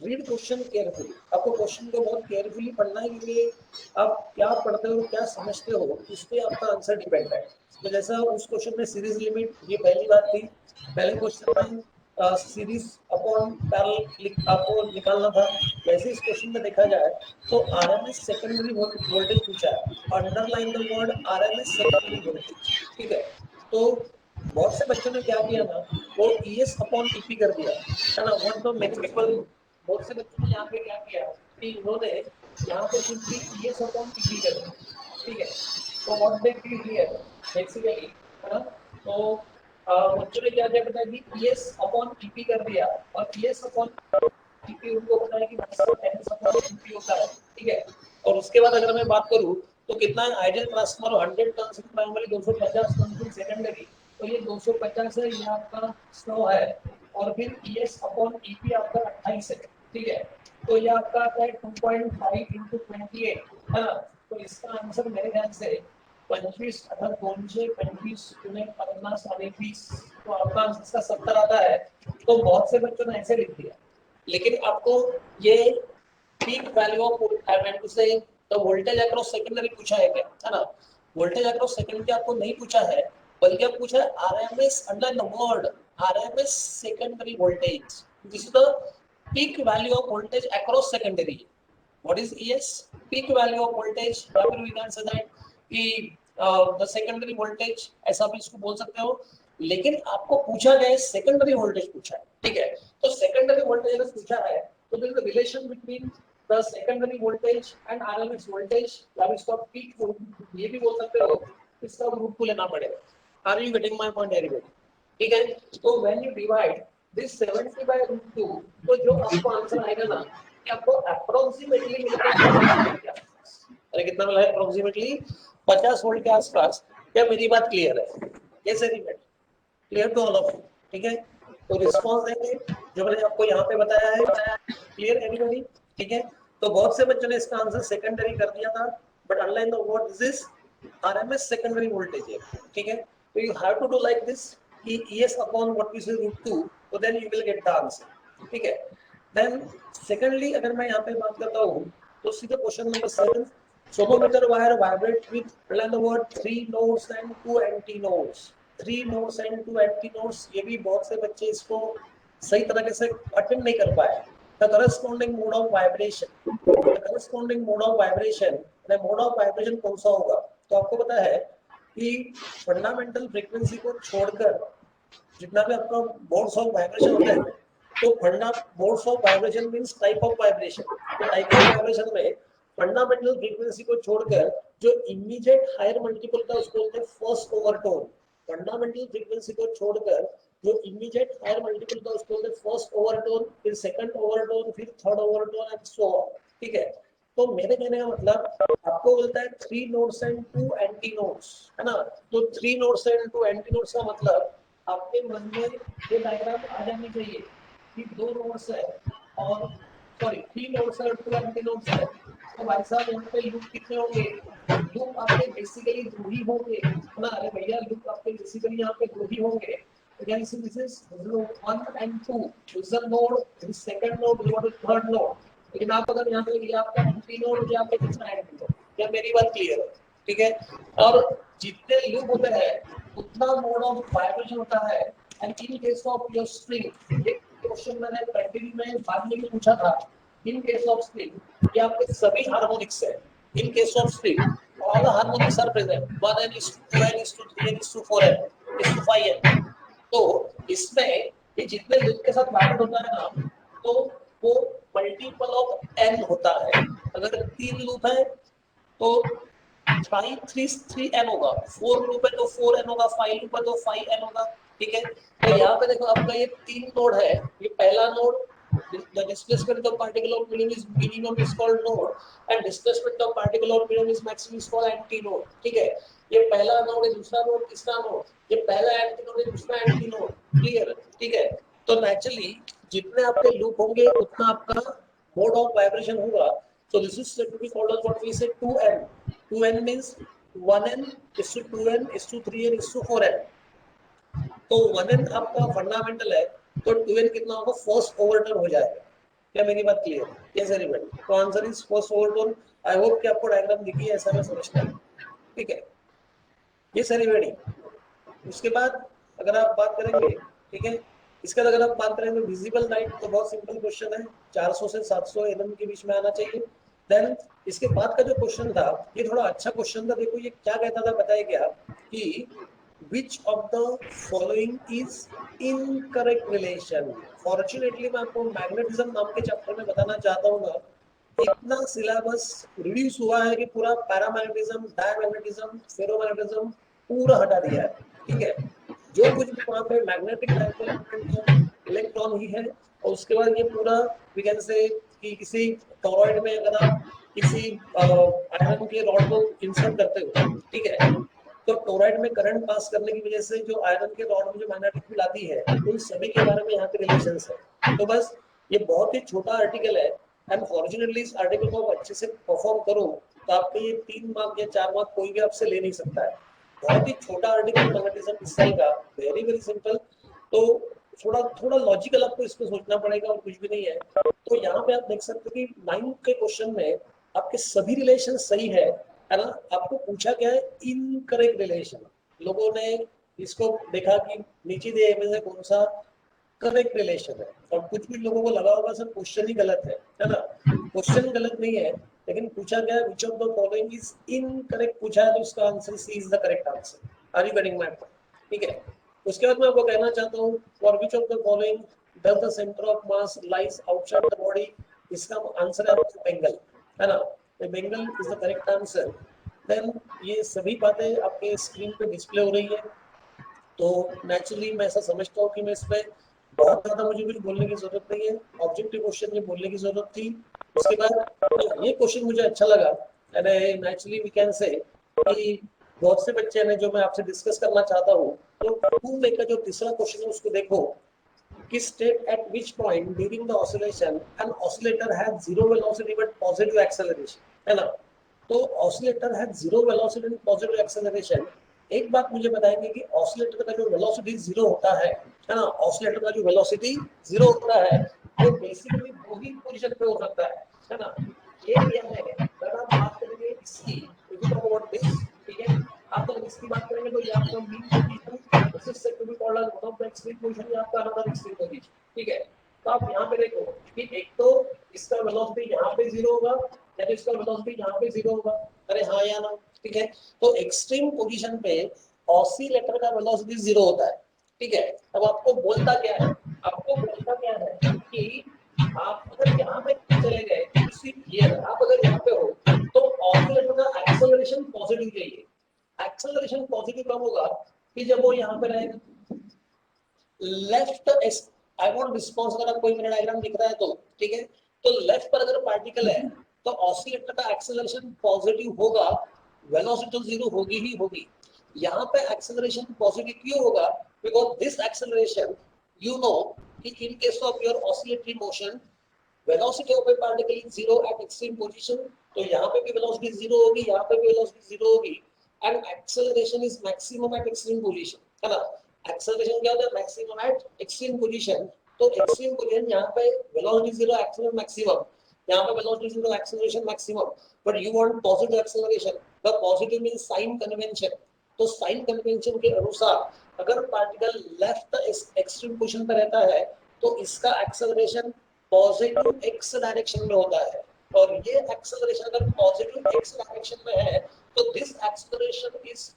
रीड क्वेश्चन केयरफुली। आपको क्वेश्चन को बहुत केयरफुली पढ़ना है, क्योंकि आप क्या पढ़ते हो क्या समझते हो उस पर आपका आंसर डिपेंड है। तो जैसा उस क्वेश्चन में सीरीज लिमिट, ये पहली बात थी, पहले क्वेश्चन में सीरीज अपॉन पैरेलल आपको निकालना था। वैसे इस क्वेश्चन में देखा जाए तो आरएमएस सेकेंडरी वोल्टेज पूछा है, underline the word RMS secondary voltage. ठीक है, तो बहुत से बच्चों ने क्या किया ना, वो ईएस अपॉन ईपी कर दिया, है ना। वन तो मेनी पीपल, बहुत से बच्चों ने यहाँ पे क्या किया कि उन्होंने यहाँ पे सिंपली ईएस अपॉन ईपी कर दिया। ठीक है, तो what they did here basically, है ना, तो बच्चों ने क्या किया पता है कि ईएस अपॉन ईपी कर दिया, और ईएस अपॉन ईपी उनको पता है कि टेंस अपॉन ईपी होता है। ठीक है, और उसके बाद अगर मैं बात करूं तो कितना है, ideal transformer 100 turns in primary, 250 turns in secondary, तो ये 250 है, ये आपका 100 है, और फिर ईएस अपॉन ईपी आपका 28 है। ठीक है, तो ये आपका आता है 2.5 into 28, है ना। तो इसका आंसर मेरे ख्याल से 25, अगर 225 गुणे 50 साढ़े 20, तो आपका आंसर इसका 70 आता है। तो बहुत से बच्चों ने ऐसे लिख दिया, लेकिन आपको ये peak value of I mean to say the voltage across secondary पूछा है क्या, है ना। वोल्टेज अक्रॉस सेकेंडरी आपको नहीं पूछा है, बल्कि आप पूछा है RMS under the word RMS secondary voltage, this is the peak value of voltage across secondary. What is ES? Peak value of voltage, या फिर we can say that कि the secondary voltage, ऐसा भी इसको बोल सकते हो। लेकिन आपको पूछा गया है सेकेंडरी वोल्टेज पूछा है। ठीक है, तो सेकेंडरी वोल्टेज अगर पूछा है तो there is a relation between the secondary voltage and RMS voltage, या इसको आप peak ये भी बोल सकते हो, इसका रूट को लेना पड़ेगा। Are you getting my point everybody? ठीक है, तो when you divide this 70 by root 2, तो जो आपको आंसर आएगा ना कि आपको अप्रोक्सीमेटली मिलेगा 50 वोल्ट के आसपास। अरे कितना मिला है? अप्रोक्सीमेटली 50 वोल्ट के आसपास। क्या मेरी बात क्लियर है? Yes anybody? Clear to all of you? ठीक है, तो रिस्पांस देंगे जो मैंने आपको यहाँ पे बताया है। Clear anybody? ठीक है, तो बहुत से बच्चों ने इसका आंसर सेकेंडरी कर दिया था, but online the what this is RMS secondary voltage है। ठीक है, तो you have to do like this कि ES upon what we say √2, तो then you will get the answer। ठीक है, then secondly अगर मैं यहाँ पे बात करता हूँ तो सीधे question number 7, sonometer wire vibrate with learn the word 3 nodes and 2 anti nodes, 3 nodes and 2 anti nodes। ये भी बहुत से बच्चे इसको सही तरीके से अटेंड नहीं कर पाए। The corresponding mode of vibration, the corresponding mode of vibration, the mode of vibration कौन सा होगा? तो आपको पता है कि फंडामेंटल फ्रीक्वेंसी को छोड़कर जितना भी आपका मोड्स ऑफ वाइब्रेशन होता है, तो modes of vibration means type of vibration. तो टाइप ऑफ वाइब्रेशन में फंडामेंटल फ्रीक्वेंसी को छोड़कर जो इमीडिएट हायर मल्टीपल था उसको बोलते हैं फर्स्ट ओवरटोन। फंडामेंटल फ्रीक्वेंसी को छोड़कर जो इमीडिएट हायर मल्टीपल था उसको बोलते हैं फर्स्ट ओवरटोन, फिर सेकंड ओवरटोन, फिर third overtone and so on. ठीक है, तो मेरे कहने का मतलब आपको बोलता है 3 नोड्स एंड 2 एंटी नोड्स, है ना। तो 3 नोड्स एंड 2 एंटी नोड्स का मतलब आपके मन में ये डायग्राम आ जानी चाहिए कि 2 नोड्स है और सॉरी 3 नोड्स और 2 एंटी नोड्स है। तो भाई साहब यहाँ पे लूप कितने होंगे? लूप आपके बेसिकली 2 ही होंगे, है ना। अरे भैया लूप आपके बेसिकली यहाँ पे 2 ही होंगे। Again, so this is node 1 and 2. This is a node, this is second node, this is third node. लेकिन आप अगर यहाँ पे ये आपका एंटी नोड हो, यहाँ पे कितना एंटी नोड? क्या मेरी बात क्लियर है? ठीक है। और जितने लूप होते हैं उतना मोड ऑफ वाइब्रेशन होता है। And in case of your string, एक क्वेश्चन मैंने कंटिन्यू में बाद में भी पूछा था, इन केस ऑफ स्ट्रिंग ये आपके सभी हार्मोनिक्स है। In case of string all the harmonics are present, 1n is to 2n is to 3n is to 4n is to 5n। तो इसमें ये जितने लूप के साथ वाइब्रेट होता है ना, तो वो मल्टीपल ऑफ n होता है। अगर 3 लूप है तो 3n होगा, 4 लूप है तो 4n होगा, 5 लूप है तो 5n होगा। ठीक है। तो यहाँ पे देखो आपका ये 3 नोड है। ये पहला node, the displacement of particle of medium is minimum is called node and displacement of particle of medium is maximum is called antinode। ठीक है। ये पहला नोड है, दूसरा नोड, तीसरा नोड, ये पहला एंटीनोड है, दूसरा एंटीनोड। क्लियर? ठीक है। तो नेचुरली जितने आपके लूप होंगे उतना आपका मोड ऑफ वाइब्रेशन होगा। So this is said to be called as what we say 2n. 2n means 1n is to 2n is to 3n is to 4n। तो 1n आपका फंडामेंटल है, तो 2n कितना होगा? फर्स्ट ओवरटर्न हो जाएगा। क्या मेरी बात क्लियर है? Yes everybody. तो answer is first overturn. I hope कि आपको डायग्राम दिखी है, ऐसा मैं समझता हूं। ठीक है। Yes everybody. उसके बाद अगर आप बात करेंगे, ठीक है, इसके बाद अगर आप बात करेंगे विजिबल लाइट, तो बहुत सिंपल क्वेश्चन है, 400 से 700 एनएम के बीच में आना चाहिए। देन इसके बाद का जो क्वेश्चन था ये थोड़ा अच्छा क्वेश्चन था। देखो ये क्या कहता था, बताइए क्या, कि which of the following is incorrect relation। Fortunately मैं आपको मैग्नेटिज्म नाम के चैप्टर में बताना चाहता हूँ ना, इतना सिलेबस रिड्यूस हुआ है कि पूरा पैरामैग्नेटिज्म, डायमैग्नेटिज्म, फेरोमैग्नेटिज्म पूरा हटा दिया है। ठीक है। जो कुछ भी वहाँ पे मैग्नेटिक डायपोल इलेक्ट्रॉन ही है। और उसके बाद ये पूरा वी कैन से कि किसी टॉरॉइड में अगर आप किसी आयरन के रॉड को इंसर्ट करते हो, ठीक है, तो टोराइड में करंट पास करने की वजह से जो आयरन के रॉड में जो मैग्नेटिक फील्ड आती है, उन सभी के बारे में यहाँ पे रिलेशंस है। तो बस ये बहुत ही छोटा आर्टिकल है। एंड फॉर्चुनेटली इस आर्टिकल को अच्छे से परफॉर्म करो तो आपके ये 3 मार्क या 4 मार्क कोई भी आपसे ले नहीं सकता है। बहुत ही छोटा आर्टिकल मैग्नेटिज्म इस साल का, वेरी वेरी सिंपल। तो थोड़ा थोड़ा लॉजिकल आपको इसको सोचना पड़ेगा और कुछ भी नहीं है। तो यहाँ पे आप देख सकते हो कि 9 के क्वेश्चन में आपके सभी रिलेशन सही है ना। आपको पूछा क्या है? Incorrect relation. लोगों ने इसको देखा कि नीचे दिए में से कौन सा करेक्ट रिलेशन है, और कुछ भी लोगों को लगा होगा सर क्वेश्चन ही गलत है ना। क्वेश्चन गलत नहीं है, लेकिन पूछा गया which of the following is incorrect पूछा है, तो इसका answer C is the correct answer. Are you getting my point? ठीक है। उसके बाद मैं आपको कहना चाहता हूँ for which of the following does the centre of mass lies outside the body. इसका आंसर है बेंगल, है ना। Bangle is the correct answer. Then ये सभी बातें आपके स्क्रीन पे डिस्प्ले हो रही है। तो नेचुरली मैं ऐसा समझता हूँ कि मैं इसमें बहुत ज्यादा मुझे कुछ बोलने की जरूरत नहीं है। ऑब्जेक्टिव क्वेश्चन में बोलने की जरूरत थी। उसके बाद ये क्वेश्चन मुझे अच्छा लगा। नेचुरली वी कैन से कि बहुत से बच्चे हैं जो मैं आपसे डिस्कस करना चाहता हूँ। तो टू में का जो तीसरा क्वेश्चन है उसको देखो कि state at which point during the oscillation an oscillator has zero velocity but positive acceleration, है ना। तो oscillator has zero velocity and positive acceleration. एक बात मुझे बताएंगे कि ऑसिलेटर का जो वेलोसिटी जीरो होता है ना, ऑसिलेटर का जो वेलोसिटी जीरो होता है वो बेसिकली दो ही पोजीशन पे हो सकता है ना। एक यह है अगर आप बात करेंगे इसकी, if you talk about this, ठीक है, आप अगर इसकी बात करेंगे तो ये आपका mean position, this is said to be called as one of the extreme position, या आपका अनदर एक्सट्रीम पोजीशन। ठीक है। तो आप यहाँ पे देखो कि एक तो इसका वेलोसिटी यहाँ पे जीरो होगा या तो इसका वेलोसिटी यहाँ पे जीरो होगा। अरे हाँ या ना? ठीक है। तो एक्सट्रीम पोजीशन पे ऑसिलेटर का वेलोसिटी जीरो होता है। ठीक है। अब आपको बोलता क्या है? आपको बोलता क्या है कि आप अगर यहाँ पे चले गए, आप अगर यहाँ पे हो तो ऑसिलेटर का एक्सेलरेशन पॉजिटिव चाहिए। एक्सेलरेशन पॉजिटिव कब होगा? कि जब वो यहाँ पे रहेगा लेफ्ट। I want response. अगर आपको मेरा डायग्राम दिख रहा है तो ठीक है। तो लेफ्ट पर अगर पार्टिकल है तो ऑसिलेटर का एक्सेलरेशन पॉजिटिव होगा, वेलोसिटी तो जीरो होगी ही होगी। यहाँ पे एक्सेलरेशन पॉजिटिव क्यों होगा? Because this acceleration you know कि in case of your oscillatory motion velocity of a particle is zero at extreme position, तो यहाँ पे भी वेलोसिटी जीरो होगी, यहाँ पे भी वेलोसिटी जीरो होगी, and acceleration is maximum at extreme position, है ना। एक्सेलरेशन क्या होता है? Maximum at extreme position. तो एक्सट्रीम पोजीशन यहाँ पे वेलोसिटी जीरो, एक्सेलरेशन मैक्सिमम, यहाँ पे velocity zero, acceleration maximum, but you want positive acceleration. The positive means sign convention. तो साइन कन्वेंशन के अनुसार अगर पार्टिकल लेफ्ट एक्सट्रीम पोजीशन पर रहता है तो इसका एक्सेलरेशन पॉजिटिव एक्स डायरेक्शन में होता है, और ये एक्सेलरेशन अगर पॉजिटिव एक्स डायरेक्शन में है तो this acceleration is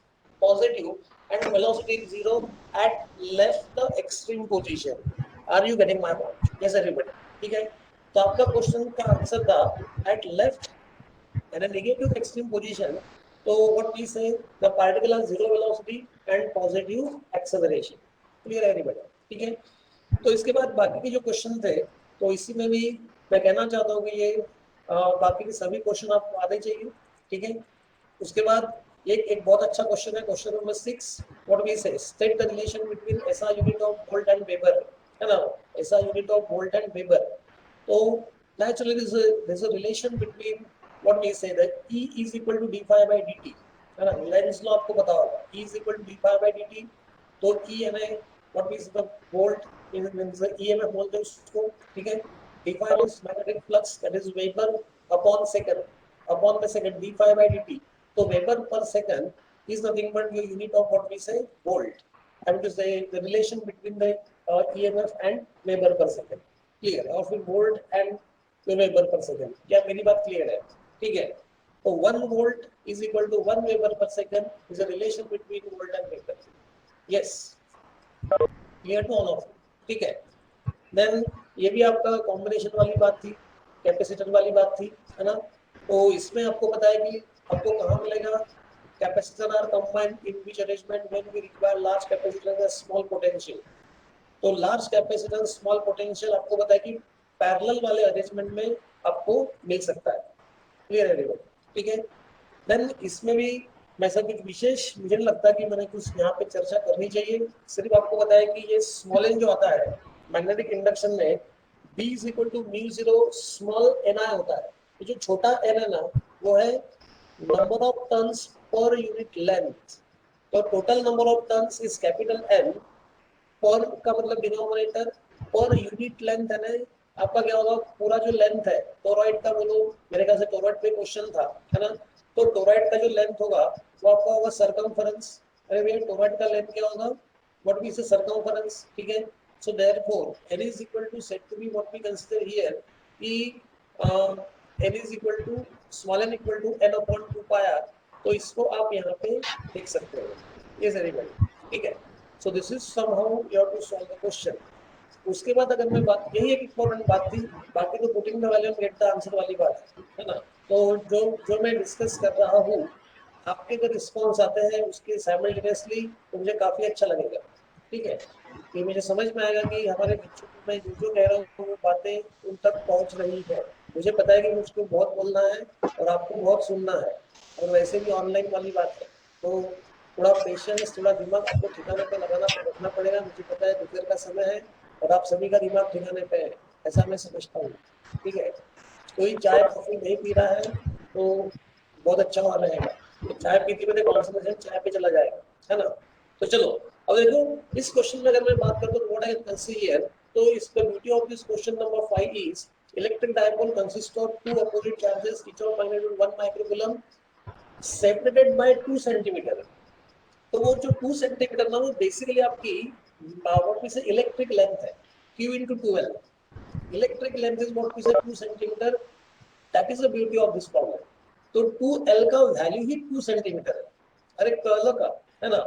positive and velocity is zero at left the extreme position. Are you getting my point? Yes everybody, ठीक है। तो आपका क्वेश्चन का आंसर था at left and a negative extreme position, so what we say, the particle has zero velocity and positive acceleration. Clear everybody? ठीक है। तो इसके बाद बाकी के जो क्वेश्चन थे, तो इसी में भी मैं कहना चाहता हूँ कि ये बाकी के सभी क्वेश्चन आपको आने चाहिए, ठीक है। उसके बाद एक बहुत अच्छा क्वेश्चन है, क्वेश्चन नंबर 6, व्हाट वी से, state the relation between SI unit of volt and weber, है ना। SI unit of volt and weber, तो naturally there's a relation between what we say that E is equal to d phi by dt, है ना। Lenz law आपको पता होगा, E is equal to d phi by dt, तो E हमें what is the volt means the EMF बोलते हैं उसको, ठीक है। d phi is magnetic flux, that is Weber upon second, upon the second d phi by dt, तो Weber per second is nothing but your unit of what we say volt. I mean to say the relation between the EMF and Weber per second, clear, और फिर volt and weber per second. क्या मेरी बात clear है? ठीक है। तो 1 volt is equal to 1 weber per second is a relation between volt and weber. Yes, clear to all of, ठीक है। देन ये भी आपका कॉम्बिनेशन वाली बात थी, कैपेसिटर वाली बात थी, है ना। तो इसमें आपको पता है कि आपको कहाँ मिलेगा, capacitor are combined in which arrangement when we require large capacitor and small potential. तो लार्ज कैपेसिटर स्मॉल पोटेंशियल आपको पता है कि पैरेलल वाले अरेंजमेंट में आपको मिल सकता है, क्लियर है एवरीवन, ठीक है। देन इसमें भी वैसा कुछ विशेष मुझे नहीं लगता कि मैंने कुछ यहाँ पे चर्चा करनी चाहिए। सिर्फ आपको पता है कि ये स्मॉल एन जो आता है मैग्नेटिक इंडक्शन में, B is equal to mu zero small ni होता है। तो जो छोटा n है ना, वो है number of turns per unit length. तो total number of turns is capital N, पर का मतलब डिनोमिनेटर, पर यूनिट लेंथ है ना, आपका क्या होगा, पूरा जो लेंथ है टोरॉइड का, बोलो मेरे ख्याल से टोरॉइड पे क्वेश्चन था, है ना। तो टोरॉइड का जो लेंथ होगा वो आपका होगा सरकमफेरेंस। अरे भैया टोरॉइड का लेंथ क्या होगा, व्हाट वी से सरकमफेरेंस, ठीक है। So therefore n is equal to set to be what we consider here कि n is equal to small n equal to n upon 2 pi r। तो इसको आप यहाँ पे लिख सकते हो, ये एवरीबॉडी, ठीक है। So this is somehow you have to solve the question. उसके बाद अगर मैं बात, यही एक इम्पोर्टेंट बात थी, बाकी तो putting the value gate the answer वाली बात है ना। तो जो मैं डिस्कस कर रहा हूँ, आपके अगर रिस्पॉन्स आते हैं उसके साइमल्टेनियसली तो मुझे काफी अच्छा लगेगा, ठीक है। कि मुझे समझ में आएगा कि हमारे बच्चों को मैं जो कह रहा हूँ वो बातें उन तक पहुँच रही है। मुझे पता है कि मुझको बहुत बोलना है और आपको बहुत सुनना है, और वैसे भी ऑनलाइन वाली बात है, तो थोड़ा पेशेंस, थोड़ा दिमाग आपको ठिकाने पे लगाना रखना पड़ेगा। मुझे पता है दोपहर का समय है और आप सभी का दिमाग ठिकाने पे है, ऐसा मैं समझता हूँ, ठीक है। कोई चाय कॉफी नहीं पी रहा है तो बहुत अच्छा हो रहेगा, तो चाय पीते पीते कॉन्सेंट्रेशन चाय पे चला जाएगा, है ना। तो चलो अब देखो, इस क्वेश्चन में अगर मैं बात करूँ तो व्हाट आई कैन कंसीडर, तो is the beauty of this question number 5 is electric dipole consist of two opposite charges each of magnitude 1 microcoulomb separated by 2 centimetre. तो वो जो 2 सेंटीमीटर ना, वो बेसिकली आपकी what we say electric length है, Q into 2L। Electric length is what we say 2 centimetre, that is the beauty of this problem. तो 2L का value ही 2 centimetre है, अरे कर्ल का, है ना।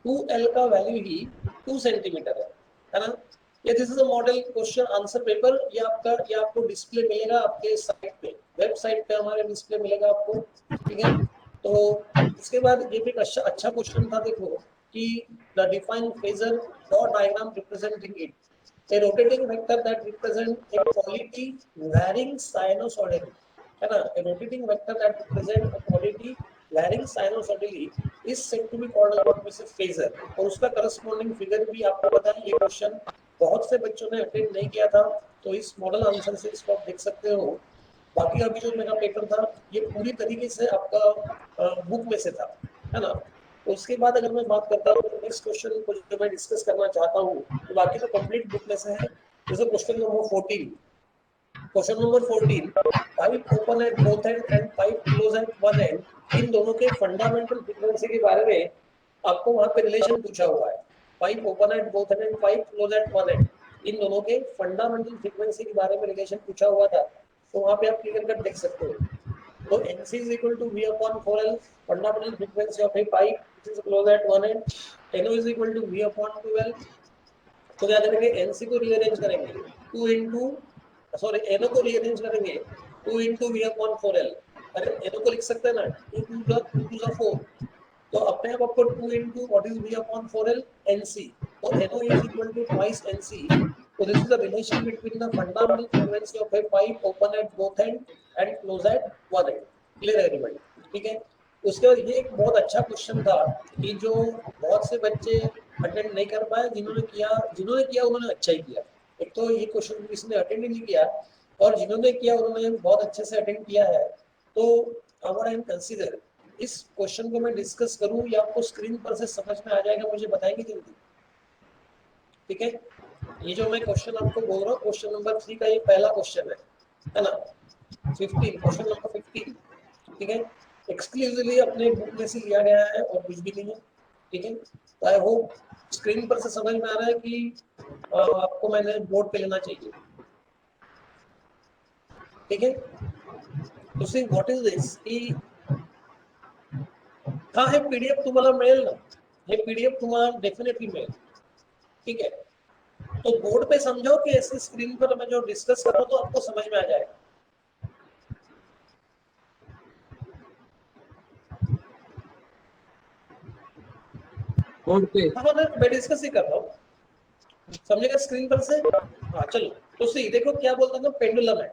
2L का वैल्यू ही 2 सेंटीमीटर है ना। ये this is a model question answer paper, ये आपको डिस्प्ले मिलेगा आपके साइट पे, वेबसाइट पे हमारे डिस्प्ले मिलेगा आपको, ठीक है। तो इसके बाद ये भी एक अच्छा क्वेश्चन था, देखो कि the define phasor dot diagram representing it, a rotating vector that represent a quality varying sinusoidally। है ना, a rotating vector that present a quantity varying sinusoidally is said to be called what we say phasor, और उसका corresponding figure भी आपको पता है। ये question बहुत से बच्चों ने अटेंड नहीं किया था, तो इस मॉडल आंसर से इसको आप देख सकते हो। बाकी अभी जो मेरा पेपर था ये पूरी तरीके से आपका बुक में से था, है ना। उसके बाद अगर मैं बात करता हूँ तो नेक्स्ट क्वेश्चन को जो मैं डिस्कस करना चाहता हूँ, तो बाकी तो कंप्लीट बुक में से है। जैसे question number 14, question number 14, pipe open at both end and pipe close at one end, इन दोनों के फंडामेंटल फ्रीक्वेंसी के बारे में आपको वहां पे रिलेशन पूछा हुआ है। Pipe open at both end pipe close at one end, इन दोनों के फंडामेंटल फ्रीक्वेंसी के बारे में रिलेशन पूछा हुआ था, तो वहां पे आप क्लियर कट देख सकते हो। तो NC is equal to V upon 4L, fundamental frequency of a pipe which is closed at one end. NO is equal to V upon 2L. तो क्या करेंगे, NC को रीअरेंज करेंगे 2 into, सॉरी NO को रीअरेंज करेंगे 2 into V upon 4L। अरे NO को लिख सकते हैं ना 2 to the 4, तो अपने आप आपको 2 into what is V upon 4L NC, तो NO is equal to twice NC। So this is the relation between the fundamental frequency of a pipe open at both end and close at one end। Clear है everybody? ठीक है। उसके बाद ये एक बहुत अच्छा क्वेश्चन था कि जो बहुत से बच्चे अटेंड नहीं कर पाए, जिन्होंने किया उन्होंने अच्छा ही किया। एक तो ये क्वेश्चन किसने अटेंड नहीं किया, और जिन्होंने किया उन्होंने बहुत अच्छे से अटेंड किया है। तो अगर आई एम कंसीडर इस क्वेश्चन को मैं डिस्कस करूं या आपको स्क्रीन पर से समझ में आ जाएगा, मुझे बताएंगे जल्दी। ठीक है, ये जो मैं क्वेश्चन आपको बोल रहा हूँ क्वेश्चन नंबर 3 का ये पहला क्वेश्चन है ना, 15, क्वेश्चन नंबर 15। ठीक है, एक्सक्लूसिवली अपने बुक में से लिया गया है और कुछ भी नहीं है। ठीक है, तो आई होप स्क्रीन पर से समझ में आ रहा है कि आपको मैंने बोर्ड पे लेना चाहिए। ठीक है, तो सी व्हाट इज दिस की हाँ हे पीडीएफ तुम्हाला मिळेल ना, हे पीडीएफ तुम्हाला डेफिनेटली मिळेल। ठीक है, तो बोर्ड पे समझो कि ऐसे स्क्रीन पर मैं जो डिस्कस कर रहा हूँ तो आपको समझ में आ जाएगा। बोर्ड पे हाँ मैं डिस्कस ही कर रहा हूँ, समझेगा स्क्रीन पर से। हाँ चलो, तो सी देखो क्या बोलता है ना, पेंडुलम है।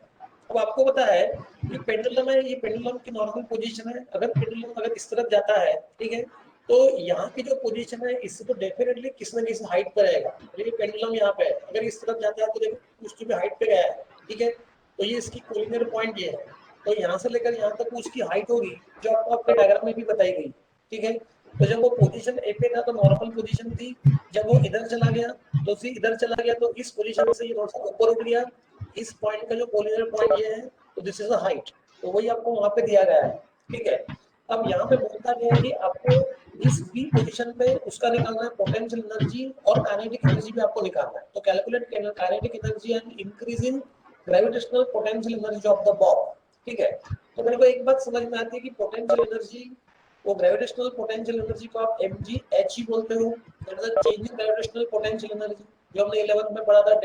अब आपको पता है कि पेंडुलम है, ये पेंडुलम की नॉर्मल पोजीशन है। अगर पेंडुलम अगर इस तरफ जाता है, ठीक है, तो यहाँ की जो पोजीशन है इससे तो डेफिनेटली किसी न किसी हाइट पर रहेगा। ये पेंडुलम यहाँ पे है, अगर इस तरफ जाता है तो देखो कुछ भी हाइट पे गया है। ठीक है, तो ये इसकी कोलिनियर पॉइंट ये है, तो यहाँ से लेकर यहाँ तक उसकी हाइट होगी जो आपको आपके डायग्राम में भी बताई गई। ठीक है, तो जब वो पोजीशन ए पे था तो नॉर्मल पोजीशन थी, जब वो इधर चला गया तो सी इधर चला गया, तो इस पोजीशन से ये थोड़ा सा ऊपर उठ गया। इस पॉइंट का जो कोलिनियर पॉइंट ये है, तो दिस इज अ हाइट, तो वही आपको वहां पे दिया गया है। ठीक है, अब यहाँ पे बोलता गया है कि आपको इस बी पोजीशन पे उसका निकालना है पोटेंशियल एनर्जी और काइनेटिक एनर्जी भी आपको निकालना है। तो calculate kinetic energy and increase in gravitational potential energy of the ball. ठीक है, तो मेरे को एक बात समझ में आती है कि पोटेंशियल एनर्जी, वो ग्रेविटेशनल पोटेंशियल एनर्जी को आप mgh ही बोलते हो, that is the change in gravitational potential energy, जो हमने 11th में पढ़ा था।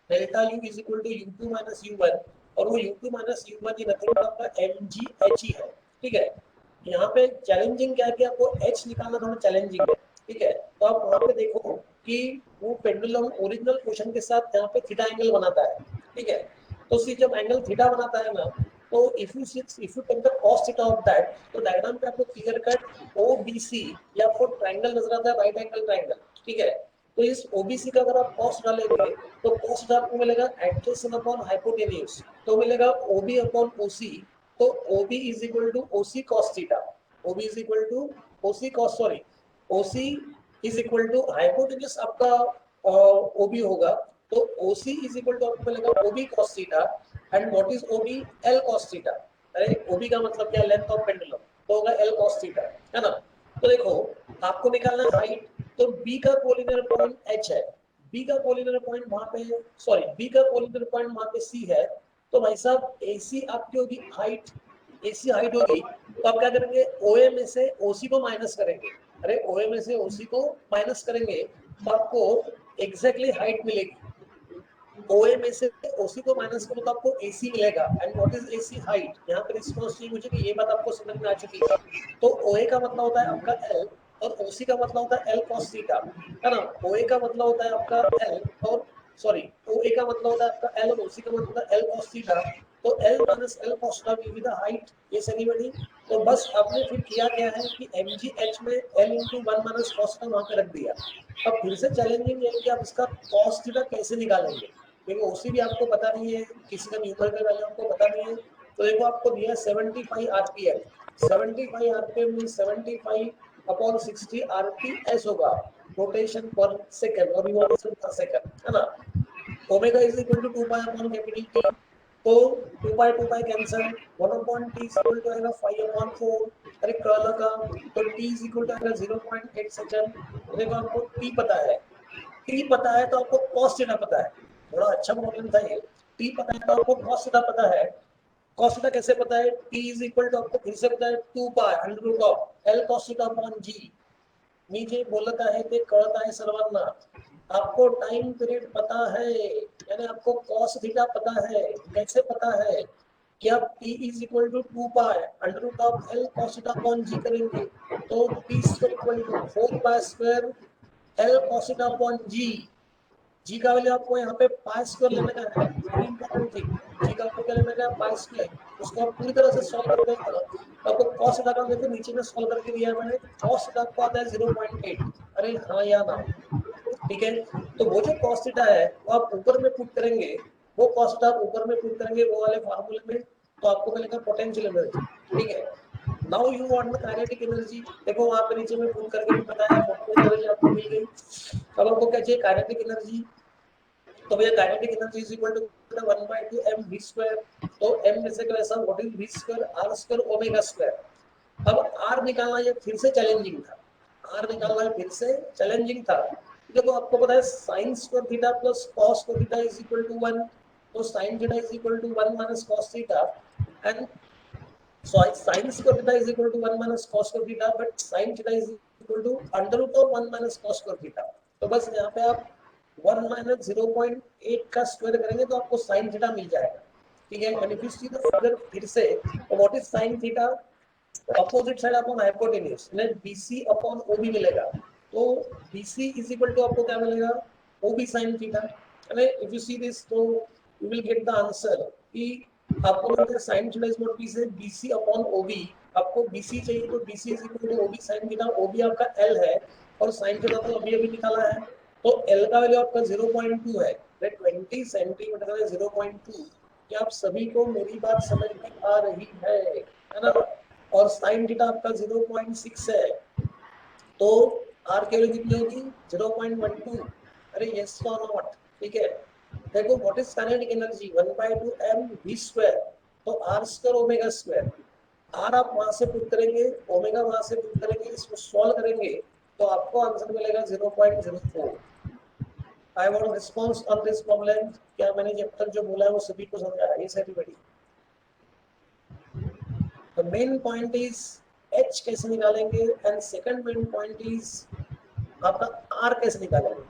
Delta u is equal to u2 minus u1, और वो u2 माइनस u1 ये नथिंग बट आपका mgh ही है। ठीक है, यहाँ पे चैलेंजिंग क्या है कि आपको h निकालना थोड़ा चैलेंजिंग है। ठीक है, तो आप वहाँ पे देखो कि वो पेंडुलम ओरिजिनल क्वेश्चन के साथ यहाँ पे थीटा एंगल बनाता है। ठीक है, तो सी जब एंगल थीटा बनाता है ना, तो if you take the cos theta of that, तो डायग्राम पे आपको क्लियर कट OBC या आपको ट्रायंगल नजर आता है, राइट एंगल ट्रायंगल। ठीक है, तो इस OBC का अगर आप cos डालेंगे तो cos आपको मिलेगा एडजेसेंट अपॉन हाइपोटेन्यूज, तो मिलेगा OB अपॉन OC, तो OB is equal to OC cos theta, OB is equal to OC cos, sorry OC is equal to hypotenuse आपका OB होगा, तो OC इज इक्वल टू आपको मिलेगा OB cos theta, and what is OB L cos theta. अरे OB का मतलब क्या, length of pendulum, तो होगा L cos थीटा, है ना। तो देखो आपको निकालना है हाइट, तो B का कोलिनियर पॉइंट H है, B का कोलिनियर पॉइंट वहां पे, सॉरी B का कोलिनियर पॉइंट वहां पे C है, तो भाई साहब AC आपकी होगी हाइट, AC हाइट होगी, तो आप क्या करेंगे OA में से OC को माइनस करेंगे। अरे OA में से OC को माइनस करेंगे तो आपको एग्जैक्टली हाइट मिलेगी। OA में से OC को माइनस करो तो आपको AC मिलेगा, and what is AC height. यहाँ पे रिस्पांस चाहिए मुझे कि ये बात आपको समझ में आ चुकी है। तो OA का मतलब होता है आपका L, और OC का मतलब होता है L cos थीटा, है ना। OA का मतलब होता है आपका L, और सॉरी OA का मतलब होता है आपका L, और OC का मतलब होता है L cos थीटा। तो L minus L cos theta will be the height. Yes anybody? तो बस आपने फिर किया क्या है कि mgh में L into 1 minus cos theta वहां पे रख दिया. अब फिर से चैलेंजिंग है कि आप इसका cos थीटा कैसे निकालेंगे, क्योंकि ओसी भी आपको पता नहीं है, किसी का न्यूमेरिकल वैल्यू आपको पता नहीं है. तो देखो आपको दिया 75 RPM. 75 RPM means 75 upon 60 RPS होगा, रोटेशन पर सेकंड और रिवॉल्यूशन पर सेकंड, है ना. Omega is equal to 2 pi upon capital T. तो 2 pi cancel, 1 upon T is equal to आएगा 5 अपॉन 4. अरे कर्ल का तो टी इज इक्वल टू आएगा 0.8 सेकंड. देखो आपको टी पता है, टी पता है तो आपको cos थीटा पता है. थोड़ा अच्छा प्रॉब्लम था ये. टी पता है तो आपको cos थीटा पता है. cos थीटा कैसे पता है? t इज इक्वल टू आपको फिर से पता है 2 pi under root of l cos theta upon g. नीचे बोलता है कि कहता है सर्वन्ना, आपको टाइम पीरियड पता है, यानी आपको cos थीटा पता है. कैसे पता है कि आप t is equal to 2 pi under root of l cos theta upon g करेंगे तो t square equal to 4 pi square l cos theta upon g. जी का वैल्यू आपको यहाँ पे पाई स्क्वायर लेने का है. वेरी इंपॉर्टेंट थिंग, जी का आपको क्या लेने का है? Pi square. उसको आप पूरी तरह से सॉल्व करते हैं तो आपको cos थीटा का देखो नीचे में सॉल्व करके दिया है मैंने. cos थीटा आपको आता है 0.8. अरे हाँ या ना, ठीक है. तो वो जो cos थीटा है वो आप ऊपर में पुट करेंगे, वो cos थीटा आप ऊपर में पुट करेंगे वो वाले फार्मूले में, तो आपको मिलेगा पोटेंशियल एनर्जी. ठीक है. Now you want the kinetic energy. देखो वहां पे नीचे में पुट करके भी बताया, पोटेंशियल एनर्जी आपको मिल गई. अब आपको क्या चाहिए? Kinetic energy. तो भैया kinetic energy is equal to 1/2 mv square. तो m में से कैसा, what is v square? r square omega square. अब r निकालना ये फिर से चैलेंजिंग था, r निकालना फिर से चैलेंजिंग था. देखो आपको पता है sin square theta plus cos square theta is equal to 1. तो sin theta is equal to 1 minus cos theta and so sin square theta is equal to 1 minus cos square theta, but sin theta is equal to under root of 1 minus cos square theta. तो बस यहाँ पे आप 1 minus 0.8 का square करेंगे तो आपको sin theta मिल जाएगा. ठीक है. And if you see the figure फिर से, तो what is sin theta? Opposite side upon hypotenuse यानी BC अपॉन OB मिलेगा. तो BC इज इक्वल टू आपको क्या मिलेगा? OB sin theta. यानी इफ यू सी दिस तो you will get the answer कि आपको मिलता है sin theta is what is BC upon OB. आपको BC चाहिए तो BC is equal to OB sin theta. OB आपका L है और sin थीटा तो अभी अभी निकाला है, तो L का वैल्यू आपका 0.2 है. 20 सेंटीमीटर का 0.2. क्या आप सभी को मेरी बात समझ में आ रही है ना? और sin थीटा आपका 0.6 है, तो r की वैल्यू कितनी होगी? 0.12. अरे यस और नॉट. ठीक है. देखो what is kinetic energy? 1/2 mv square. तो r square omega square. r आप वहां से पुट करेंगे, ओमेगा वहां से पुट करेंगे, इसको सॉल्व करेंगे तो आपको आंसर मिलेगा 0.04. I want response on this problem. क्या मैंने जब तक जो बोला है वो सभी को समझ आ रहा है? Yes everybody. The main point is h कैसे निकालेंगे and second main point is आपका r कैसे निकालेंगे.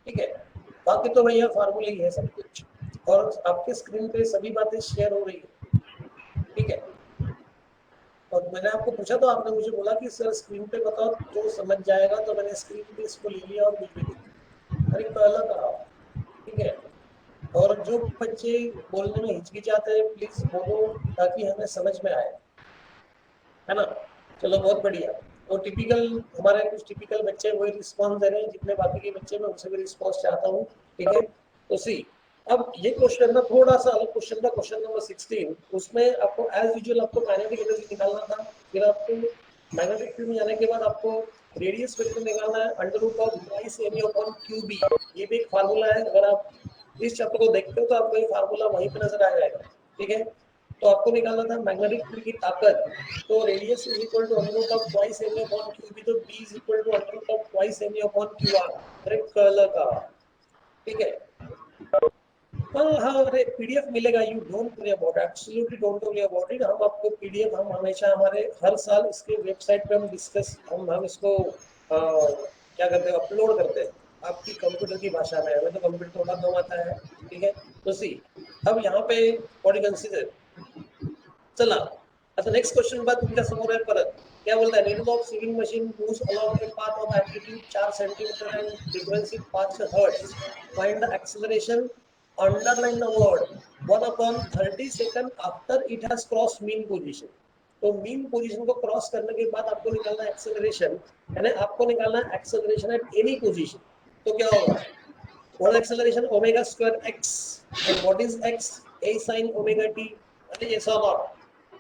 ठीक है. बाकी तो भैया फार्मूला ही है सब कुछ, और आपके स्क्रीन पे सभी बातें शेयर हो रही है. ठीक है. और मैंने आपको पूछा तो आपने मुझे बोला कि सर स्क्रीन पे बताओ तो समझ जाएगा, तो मैंने स्क्रीन पे इसको ले लिया और लिख भी दिया. अरे पहला कहा. ठीक है. और जो बच्चे बोलने में हिचकिचाते हैं प्लीज बोलो ताकि हमें समझ में आए, है ना. चलो बहुत बढ़िया. तो टिपिकल हमारे कुछ टिपिकल बच्चे वही रिस्पॉन्स दे रहे हैं जितने बाकी के बच्चे, मैं उनसे भी रिस्पॉन्स चाहता हूँ. ठीक है. तो सी अब ये क्वेश्चन ना थोड़ा सा अलग क्वेश्चन था, क्वेश्चन नंबर 16. उसमें आपको एज यूजुअल आपको काइनेटिक एनर्जी निकालना था. फिर आपको मैग्नेटिक फील्ड में जाने के बाद आपको रेडियस वेक्टर निकालना है under root of twice M upon QB. ये भी एक फार्मूला है. अगर आप इस चैप्टर को देखते हो तो आपको ये फार्मूला वहीं पे नजर आ जाएगा. ठीक है. तो आपको निकालना था मैग्नेटिक फील्ड की ताकत. तो radius is equal to under root of twice M upon QB. तो b is equal to under root of twice M upon QR. Direct curl का. ठीक है. हाँ अरे पीडीएफ मिलेगा. You don't worry about, absolutely don't worry about it. हम आपको PDF हम हमेशा हमारे हर साल इसके वेबसाइट पे हम डिस्कस हम इसको क्या करते हैं, अपलोड करते हैं आपकी कंप्यूटर की भाषा में. हमें तो कंप्यूटर थोड़ा कम आता है. ठीक है. तो सी अब यहाँ पे व्हाट यू कंसीडर. चला आता नेक्स्ट क्वेश्चन बाद तुमच्या समोर आहे परत. क्या बोलता है? Needle of sewing machine moves along a path of amplitude 4 cm and frequency 5 Hz. Find the acceleration. Underline the word 1/30 second after it has cross mean position. तो मीन पोजीशन को क्रॉस करने के बाद आपको निकालना है एक्सेलरेशन, यानी आपको निकालना है एक्सेलरेशन एट एनी पोजीशन। तो क्या होगा, what acceleration omega square x, and what is x, a sin omega t, yes or not,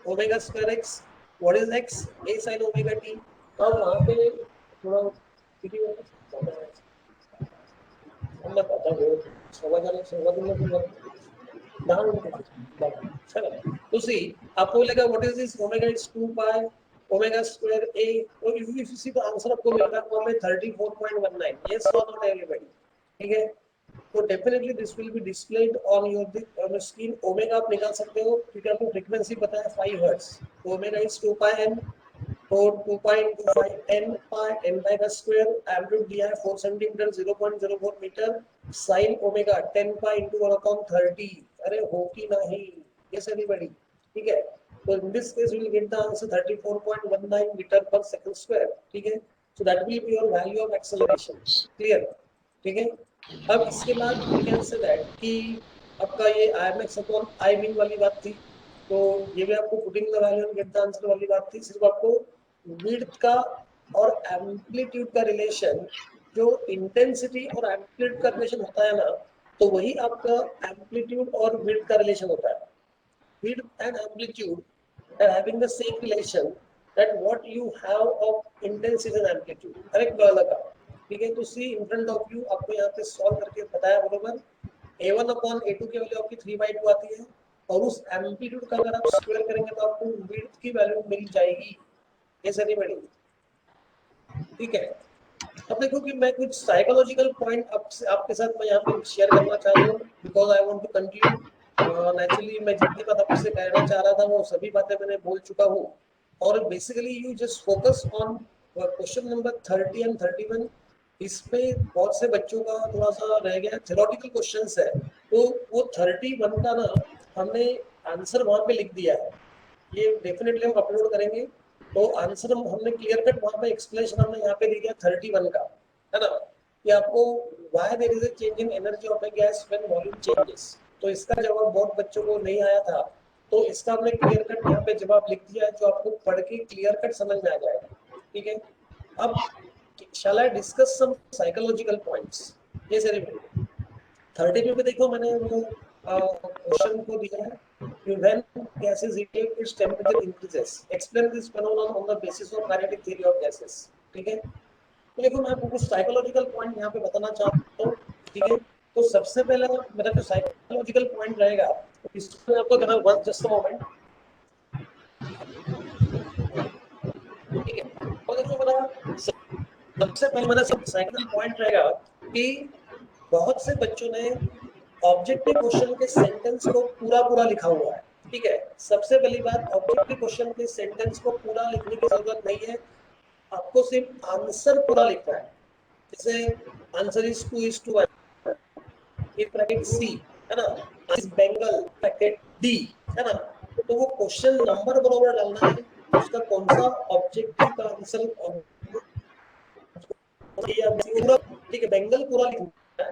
omega square x, what is x, a sin omega t। तो अब वहां पे थोड़ा मैं पता है चलो तो सी आपको मिलेगा what is this omega is 2 pi omega square a, और if you see the answer आपको मिल रहा है वहां पे 34.19, यस और नॉट एवरीबॉडी, ठीक है। तो definitely this will be displayed on your screen. Omega आप निकाल सकते हो क्योंकि आपको फ्रीक्वेंसी पता है 5 हर्ट्ज, तो ओमेगा इज 2 पाई n, और 2 पाई into 5 n पाई n पाई का स्क्वायर, एम्पलीट्यूड दिया है 4 सेंटीमीटर 0.04 मीटर, sin ओमेगा 10 पाई into 1/30। अरे हो कि नहीं, यस एवरीबॉडी, ठीक है। तो in this case we will get the answer 34.19 metre per second square, ठीक है। So that will be your value of acceleration, clear, ठीक है। अब इसके बाद वी कैन से दैट कि आपका ये IMX अपॉन I मीन वाली बात थी, तो ये भी आपको putting the value and gate the answer वाली बात थी। सिर्फ आपको विड्थ का और एम्पलीट्यूड का रिलेशन, जो इंटेंसिटी और एम्पलीट्यूड का रिलेशन होता है ना, तो वही आपका एम्पलीट्यूड और विड्थ का रिलेशन होता है। Width and amplitude are having the same relation that what you have of intensity and amplitude, correct वाला का, ठीक है। तो सी इन फ्रंट ऑफ यू आपको यहाँ पे सॉल्व करके बताया बरोबर, a1 अपॉन a2 की वैल्यू आपकी 3/2 आती है, और उस एम्पलीट्यूड का अगर आप स्क्वायर करेंगे तो आपको विड्थ की वैल्यू मिल जाएगी, ऐसे नहीं बढ़ेगी, ठीक है। अब देखो कि मैं कुछ साइकोलॉजिकल पॉइंट आपके साथ मैं यहाँ पे शेयर करना चाह रहा हूँ, because I want to conclude. Naturally मैं जितनी बात आपसे कहना चाह रहा था वो सभी बातें मैंने बोल चुका हूँ, और basically you just focus on question number 30 and 31। इस पे बहुत से बच्चों का थोड़ा सा रह गया, थ्योरेटिकल क्वेश्चंस है, तो वो 31 का ना हमने आंसर वहां पे लिख दिया है, ये डेफिनेटली हम अपलोड करेंगे। तो आंसर हमने क्लियर कट वहां पे एक्सप्लेनेशन हमने यहाँ पे दे दिया 31 का, है ना, कि आपको why there is a change in energy of a gas when volume changes. तो इसका जवाब बहुत बच्चों को नहीं आया था, तो इसका हमने क्लियर कट यहाँ पे जवाब लिख दिया है, जो आपको पढ़ के क्लियर कट समझ में आ जाएगा, ठीक है। अब shall I discuss some psychological points? Yes, everybody. 30 पे देखो मैंने वो क्वेश्चन को दिया है, when gases heated its temperature increases, explain this phenomenon on the basis of kinetic theory of gases, ठीक है। तो देखो मैं आपको कुछ साइकोलॉजिकल पॉइंट यहाँ पे बताना चाहता हूँ, ठीक है। तो सबसे पहला मेरा जो साइकोलॉजिकल पॉइंट रहेगा, इसको आपको कहना वन जस्ट अ मोमेंट, ठीक है। और देखो मेरा सबसे पहले मेरा साइकोलॉजिकल पॉइंट रहेगा कि बहुत से बच्चों ने ऑब्जेक्टिव क्वेश्चन के सेंटेंस को पूरा पूरा लिखा हुआ है, ठीक है। सबसे पहली बात, ऑब्जेक्टिव क्वेश्चन के सेंटेंस को पूरा लिखने की जरूरत नहीं है, आपको सिर्फ आंसर पूरा लिखना है। जैसे answer is 2:1, if bracket C, है ना, इज बेंगल ब्रैकेट डी, है ना, तो वो क्वेश्चन नंबर बराबर डालना है, उसका कौन सा ऑब्जेक्टिव का आंसर पूरा, ठीक है, बेंगल पूरा लिखना है,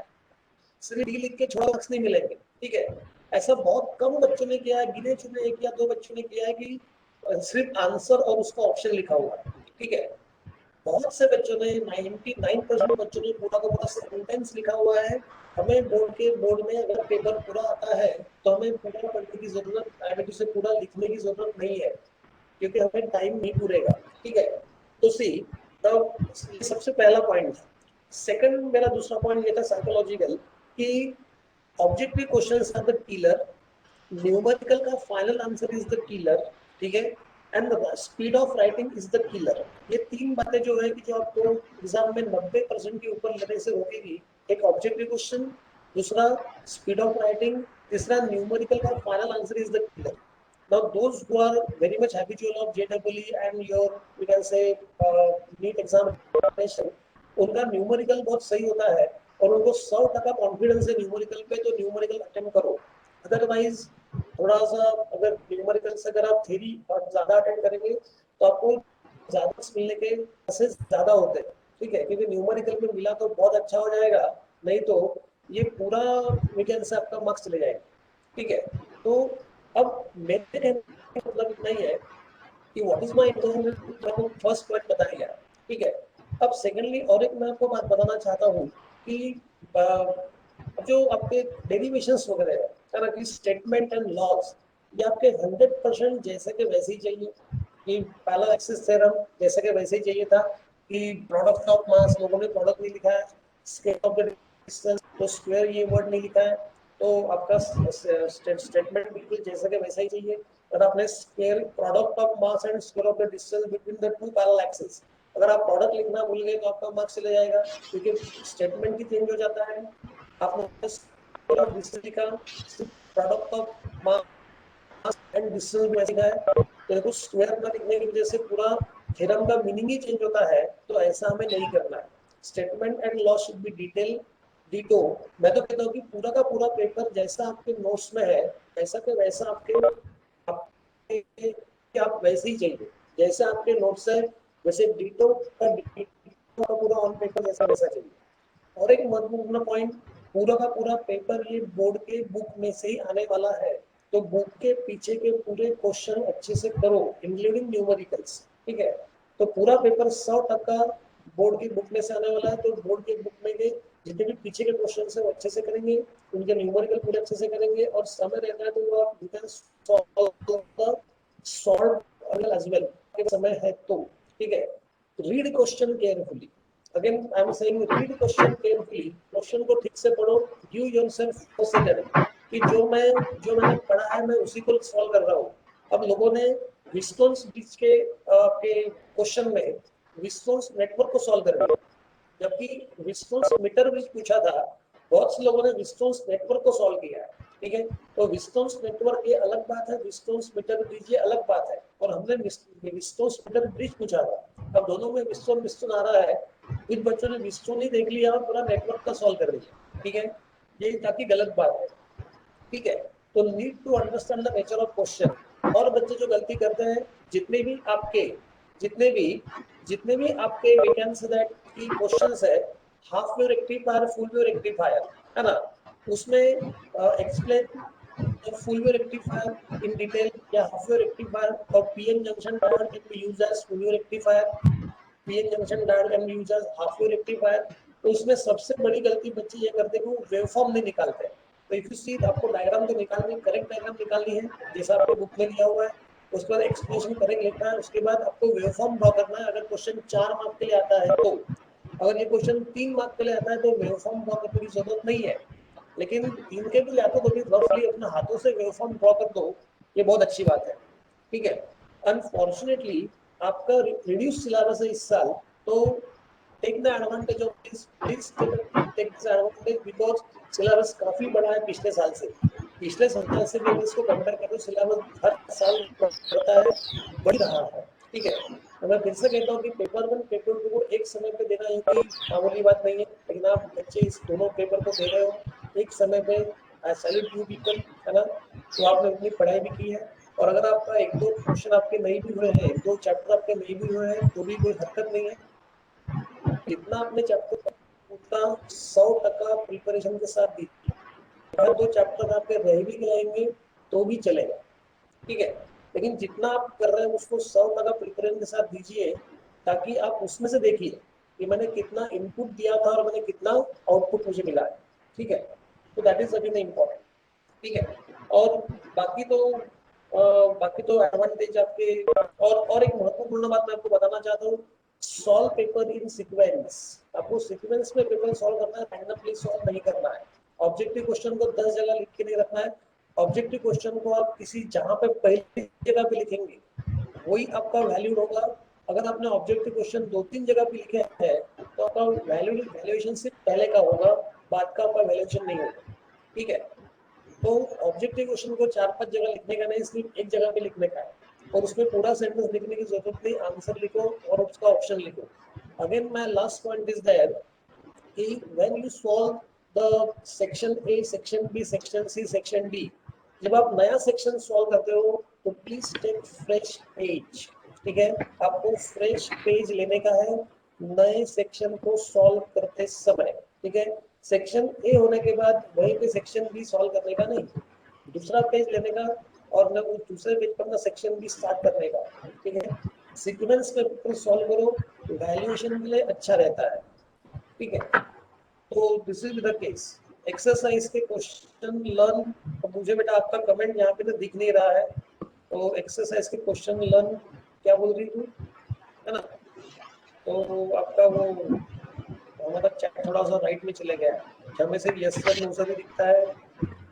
सिर्फ डी लिख के छोड़ा मार्क्स नहीं मिलेंगे, ठीक है। ऐसा बहुत कम बच्चों ने किया है, गिने चुने 1 या 2 बच्चों ने किया है कि सिर्फ आंसर और उसका ऑप्शन लिखा हुआ है, ठीक है। बहुत से बच्चों ने 99% बच्चों ने पूरा का पूरा सेंटेंस लिखा हुआ है। हमें बोर्ड में अगर पेपर पूरा आता है तो हमें पूरा पढ़ने की जरूरत, उसे पूरा लिखने की जरूरत नहीं है, क्योंकि हमें टाइम नहीं पूरेगा, ठीक है। तो सी सबसे पहला पॉइंट था। सेकंड मेरा दूसरा पॉइंट ये था साइकोलॉजिकल, कि objective questions are the killer, numerical का final answer is the killer, ठीक है, and the speed of writing is the killer. ये तीन बातें जो है कि जो आपको एग्जाम में 90% के ऊपर लेने से रोकेगी, एक ऑब्जेक्टिव क्वेश्चन, दूसरा स्पीड ऑफ राइटिंग, तीसरा न्यूमेरिकल का final answer is the killer. Now those who are very much habitual of JEE and your we can say NEET examination, उनका न्यूमेरिकल बहुत सही होता है और उनको 100% कॉन्फिडेंस है न्यूमेरिकल पे, तो न्यूमेरिकल अटेम्प्ट करो। अदरवाइज थोड़ा सा अगर न्यूमेरिकल से अगर आप थ्योरी और ज्यादा अटेम्प्ट करेंगे तो आपको ज्यादा मिलने के चांसेस ज्यादा होते हैं, ठीक है, क्योंकि न्यूमेरिकल में मिला तो बहुत अच्छा हो जाएगा, नहीं तो ये पूरा वीकेंड से आपका मार्क्स चले जाएगा, ठीक है। तो अब मेरे कहने का मतलब इतना ही है कि व्हाट इज माय इंटेंशन, आपको फर्स्ट पॉइंट बता दिया, ठीक है। अब सेकेंडली और एक मैं आपको बात बताना चाहता हूँ कि जो आपके डेरिवेशंस वगैरह है ना, कि स्टेटमेंट एंड लॉज, ये आपके 100% जैसे के वैसे ही चाहिए। कि पहला एक्सिस थ्योरम जैसे के वैसे ही चाहिए था कि प्रोडक्ट ऑफ मास, लोगों ने प्रोडक्ट नहीं लिखा है, स्केल ऑफ द डिस्टेंस तो स्क्वायर ये वर्ड नहीं लिखा है, तो आपका स्टेटमेंट बिल्कुल जैसा के वैसा ही चाहिए। और आपने scale product of mass and scale of the distance between the two parallel axis, अगर आप प्रोडक्ट लिखना भूल गए तो आपका मार्क्स चले जाएगा, क्योंकि स्टेटमेंट ही चेंज हो जाता है। आपने स्केल ऑफ डिस्टेंस लिखा, product of mass and distance में लिखा है, तो देखो स्क्वायर ना लिखने की वजह से पूरा थ्योरम का मीनिंग ही चेंज होता है, तो ऐसा हमें नहीं करना है। Statement and law should be detail ditto. मैं तो कहता हूँ कि पूरा का पूरा पेपर जैसा आपके नोट्स में है वैसा के वैसा आपके आप वैसे ही चाहिए, जैसे आपके नोट्स है वैसे डिटो का पूरा ऑन पेपर जैसा वैसा चाहिए। और एक महत्वपूर्ण पॉइंट, पूरा का पूरा पेपर ये बोर्ड के बुक में से ही आने वाला है, तो बुक के पीछे के पूरे क्वेश्चन अच्छे से करो इंक्लूडिंग न्यूमेरिकल्स, ठीक है। तो पूरा पेपर 100% बोर्ड की बुक में से आने वाला है, तो बोर्ड की बुक में के जितने भी पीछे के क्वेश्चन है वो अच्छे से करेंगे, उनके न्यूमेरिकल पूरे अच्छे से करेंगे, और समय रहता है तो वो आप you can solve as well, समय है तो, ठीक है। Read question carefully, again I am saying read question carefully, question को ठीक से पढ़ो, गिव योरसेल्फ 4 सेकंड कि जो मैंने पढ़ा है मैं उसी को सॉल्व कर रहा हूँ। अब लोगों ने विस्कोन्स ब्रिज के आपके क्वेश्चन में विस्कोन्स नेटवर्क को सॉल्व कर दिया, जबकि विस्कोन्स मीटर ब्रिज पूछा था, बहुत से लोगों ने विस्कोन्स नेटवर्क को सॉल्व किया है, ठीक है। तो विस्कोन्स नेटवर्क ये अलग बात है, विस्कोन्स मीटर ब्रिज ये अलग बात है, और हमने विस्कोन्स मीटर ब्रिज पूछा था। अब दोनों में विस्टोन विस्टोन आ रहा है, कुछ बच्चों ने विस्टोन ही देख लिया और पूरा नेटवर्क का सॉल्व कर दिया, ठीक है। ये काफी गलत बात है, ठीक है। तो need to understand the nature of question. और बच्चे जो गलती करते हैं, जितने भी आपके जितने भी जितने भी आपके वी कैन से दैट की क्वेश्चंस है, half wave rectifier full wave rectifier, है ना, उसमें explain full wave rectifier in detail, या half wave rectifier or PN junction diode can be used as full wave rectifier, PN junction diode can be used as half wave rectifier। तो उसमें सबसे बड़ी गलती बच्चे ये करते हैं कि वो वेवफॉर्म नहीं निकालते। तो इफ यू सी, आपको डायग्राम तो निकालनी, करेक्ट डायग्राम निकालनी है जैसा आपके बुक में लिया हुआ है, उसके बाद एक्सप्लेनेशन करेक्ट लिखना है, उसके बाद आपको वेवफॉर्म ड्रॉ करना है। अगर क्वेश्चन 4 मार्क के लिए आता है तो, अगर ये क्वेश्चन 3 मार्क के लिए आता है तो वेवफॉर्म ड्रॉ करने की जरूरत नहीं है, लेकिन इनके भी लाते तो भी रफली अपने हाथों से वेवफॉर्म ड्रॉ कर दो, ये बहुत अच्छी बात है, ठीक है। अनफॉर्चुनेटली आपका रिड्यूस सिलेबस है इस साल, तो take the advantage of this, please take this advantage, because syllabus काफी बड़ा है पिछले साल से। पिछले साल से भी अगर इसको कंपेयर करो, सिलेबस हर साल बढ़ता है, बढ़ रहा है, ठीक है। तो मैं फिर से कहता हूँ कि पेपर 1 पेपर 2 को एक समय पे देना ये कोई मामूली बात नहीं है, लेकिन आप बच्चे इस दोनों पेपर को दे रहे हो एक समय पे। आई सैल्यूट यू पीपल, है ना। तो आपने अपनी पढ़ाई भी की है, और अगर आपका एक दो क्वेश्चन आपके नहीं भी हुए हैं, एक दो चैप्टर आपके नहीं भी हुए हैं, तो भी कोई हरकत नहीं है। जितना आपने चैप्टर उतना 100% प्रिपरेशन के साथ दीजिए। अगर 2 चैप्टर आपके रह भी जाएंगे तो भी चलेगा, ठीक है। लेकिन जितना आप कर रहे हैं उसको 100% प्रिपरेशन के साथ दीजिए, ताकि आप उसमें से देखिए कि मैंने कितना इनपुट दिया था और मैंने कितना आउटपुट मुझे मिला है, ठीक है। तो दैट इज अगेन इम्पोर्टेंट, ठीक है। और बाकी तो एडवांटेज आपके, और एक महत्वपूर्ण बात मैं आपको बताना चाहता हूँ, सॉल्व पेपर इन सीक्वेंस। आपको सीक्वेंस में पेपर सॉल्व करना है, रैंडमली सॉल्व नहीं करना है। ऑब्जेक्टिव क्वेश्चन को 10 जगह लिख के नहीं रखना है। ऑब्जेक्टिव क्वेश्चन को आप किसी जहां पे पहली जगह पे लिखेंगे वही आपका वैल्यूड होगा। अगर आपने ऑब्जेक्टिव क्वेश्चन 2-3 जगह पे लिखे हैं तो आपका वैल्यूएशन सिर्फ पहले का होगा, बाद का आपका वैल्यूएशन नहीं होगा, ठीक है। तो ऑब्जेक्टिव क्वेश्चन को 4-5 जगह लिखने का नहीं, सिर्फ एक जगह पे लिखने का है, और उसमें पूरा सेंटेंस लिखने की जरूरत नहीं, आंसर लिखो और उसका ऑप्शन लिखो। Again my last point is that कि when you solve the section A, section B, section C, section D, जब आप नया सेक्शन सॉल्व करते हो तो प्लीज टेक फ्रेश पेज, ठीक है। आपको फ्रेश पेज लेने का है नए सेक्शन को सॉल्व करते समय, ठीक है। सेक्शन ए होने के बाद वहीं पे सेक्शन बी सॉल्व करने का नहीं। दूसरा पेज लेने का और ना उस दूसरे पेज पर ना सेक्शन भी स्टार्ट करने का, ठीक है। सीक्वेंस में पेपर सॉल्व करो, वैल्यूएशन के लिए अच्छा रहता है, ठीक है। तो this is the case. Exercise के क्वेश्चन लर्न, तो मुझे बेटा आपका कमेंट यहाँ पे तो दिख नहीं रहा है, तो एक्सरसाइज के क्वेश्चन लर्न क्या बोल रही तू, है ना। तो आपका वो हमारा चैट थोड़ा सा राइट में चले गया है, जब में से यस सर नो सर ही दिखता है,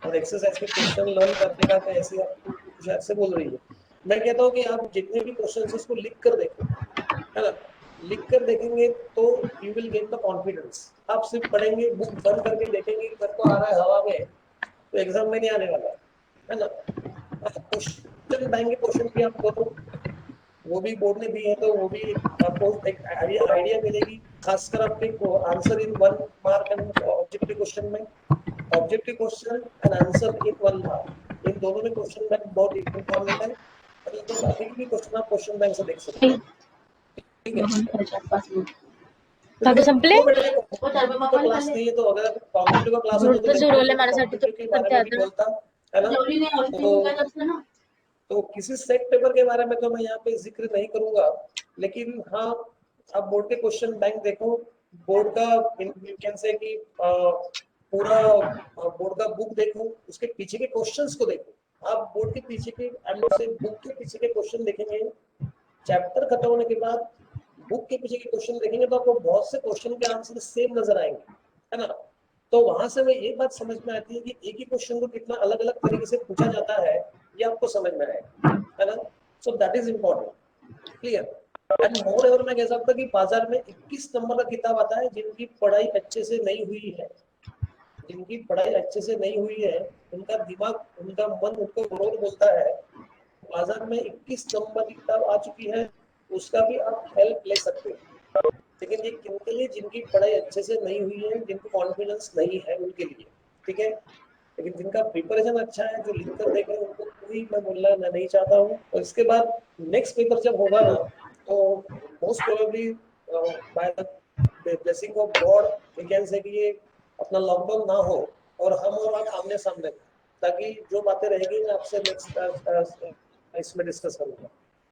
और एक्सरसाइज के क्वेश्चन लर्न करने का तो ऐसे आप कुछ ऐसे बोल रही है। मैं कहता हूँ कि आप जितने भी क्वेश्चन है उसको लिख कर देखो, है ना। लिख कर देखेंगे तो you will get the confidence. आप सिर्फ पढ़ेंगे, बुक बंद करके देखेंगे कि मेरे को आ रहा है हवा में, तो एग्जाम में नहीं आने वाला है ना। क्वेश्चन बैंक के क्वेश्चन भी आप करो, वो भी बोर्ड ने दिए हैं, तो वो भी आपको एक आइडिया मिलेगी, खासकर आपके answer in 1 mark and objective question में। Objective question and answer in 1 mark, इन दोनों में क्वेश्चन बैंक बहुत इंपॉर्टेंट है, तो बाकी भी क्वेश्चन आप क्वेश्चन बैंक से देख सकते हो, ठीक है। दादू संपले तो क्लास नहीं है, तो अगर कॉम्पिटिटिव का क्लास होता तो झूठ मैं बोलले माझ्यासाठी कॉम्पिटिटिव के बारे में भी बोलता, है ना। तो किसी सेट पेपर के बारे में तो मैं यहाँ पे जिक्र नहीं करूंगा, लेकिन हाँ आप बोर्ड के क्वेश्चन बैंक देखो, बोर्ड का यू कैन से कि पूरा बोर्ड का बुक देखो, उसके पीछे के क्वेश्चंस को देखो। आप बोर्ड के पीछे के से बुक के पीछे के क्वेश्चन देखेंगे, चैप्टर खत्म होने के बाद बुक के पीछे के क्वेश्चन देखेंगे तो आपको बहुत से क्वेश्चन के आंसर सेम नजर आएंगे, है ना। तो वहां से हमें ये बात समझ में आती है कि एक ही क्वेश्चन को कितना अलग अलग तरीके से पूछा जाता है, ये आपको समझ में आएगा, है ना। So that is important, clear. And more ever मैं कह सकता हूँ कि बाजार में 21 नंबर का किताब आता है, जिनकी पढ़ाई अच्छे से नहीं हुई है, जिनकी पढ़ाई अच्छे से नहीं हुई है, उनका दिमाग, उनका मन उनको रोल बोलता है, बाजार में 21 नंबर की किताब आ चुकी है, उसका भी आप हेल्प ले सकते हो। लेकिन ये किनके लिए, जिनकी पढ़ाई अच्छे से नहीं हुई है, जिनको कॉन्फिडेंस नहीं है, उनके लिए, ठीक है। लेकिन जिनका प्रिपरेशन अच्छा है, जो लिख कर देख रहे हैं, उनको कोई मैं बोलना मैं नहीं चाहता हूँ। और इसके बाद नेक्स्ट पेपर जब होगा ना, तो most probably by the blessing of God we can say कि ये अपना लॉकडाउन ना हो और हम और आप आमने सामने, ताकि जो बातें रहेगी मैं आपसे नेक्स्ट इसमें डिस्कस करूंगा।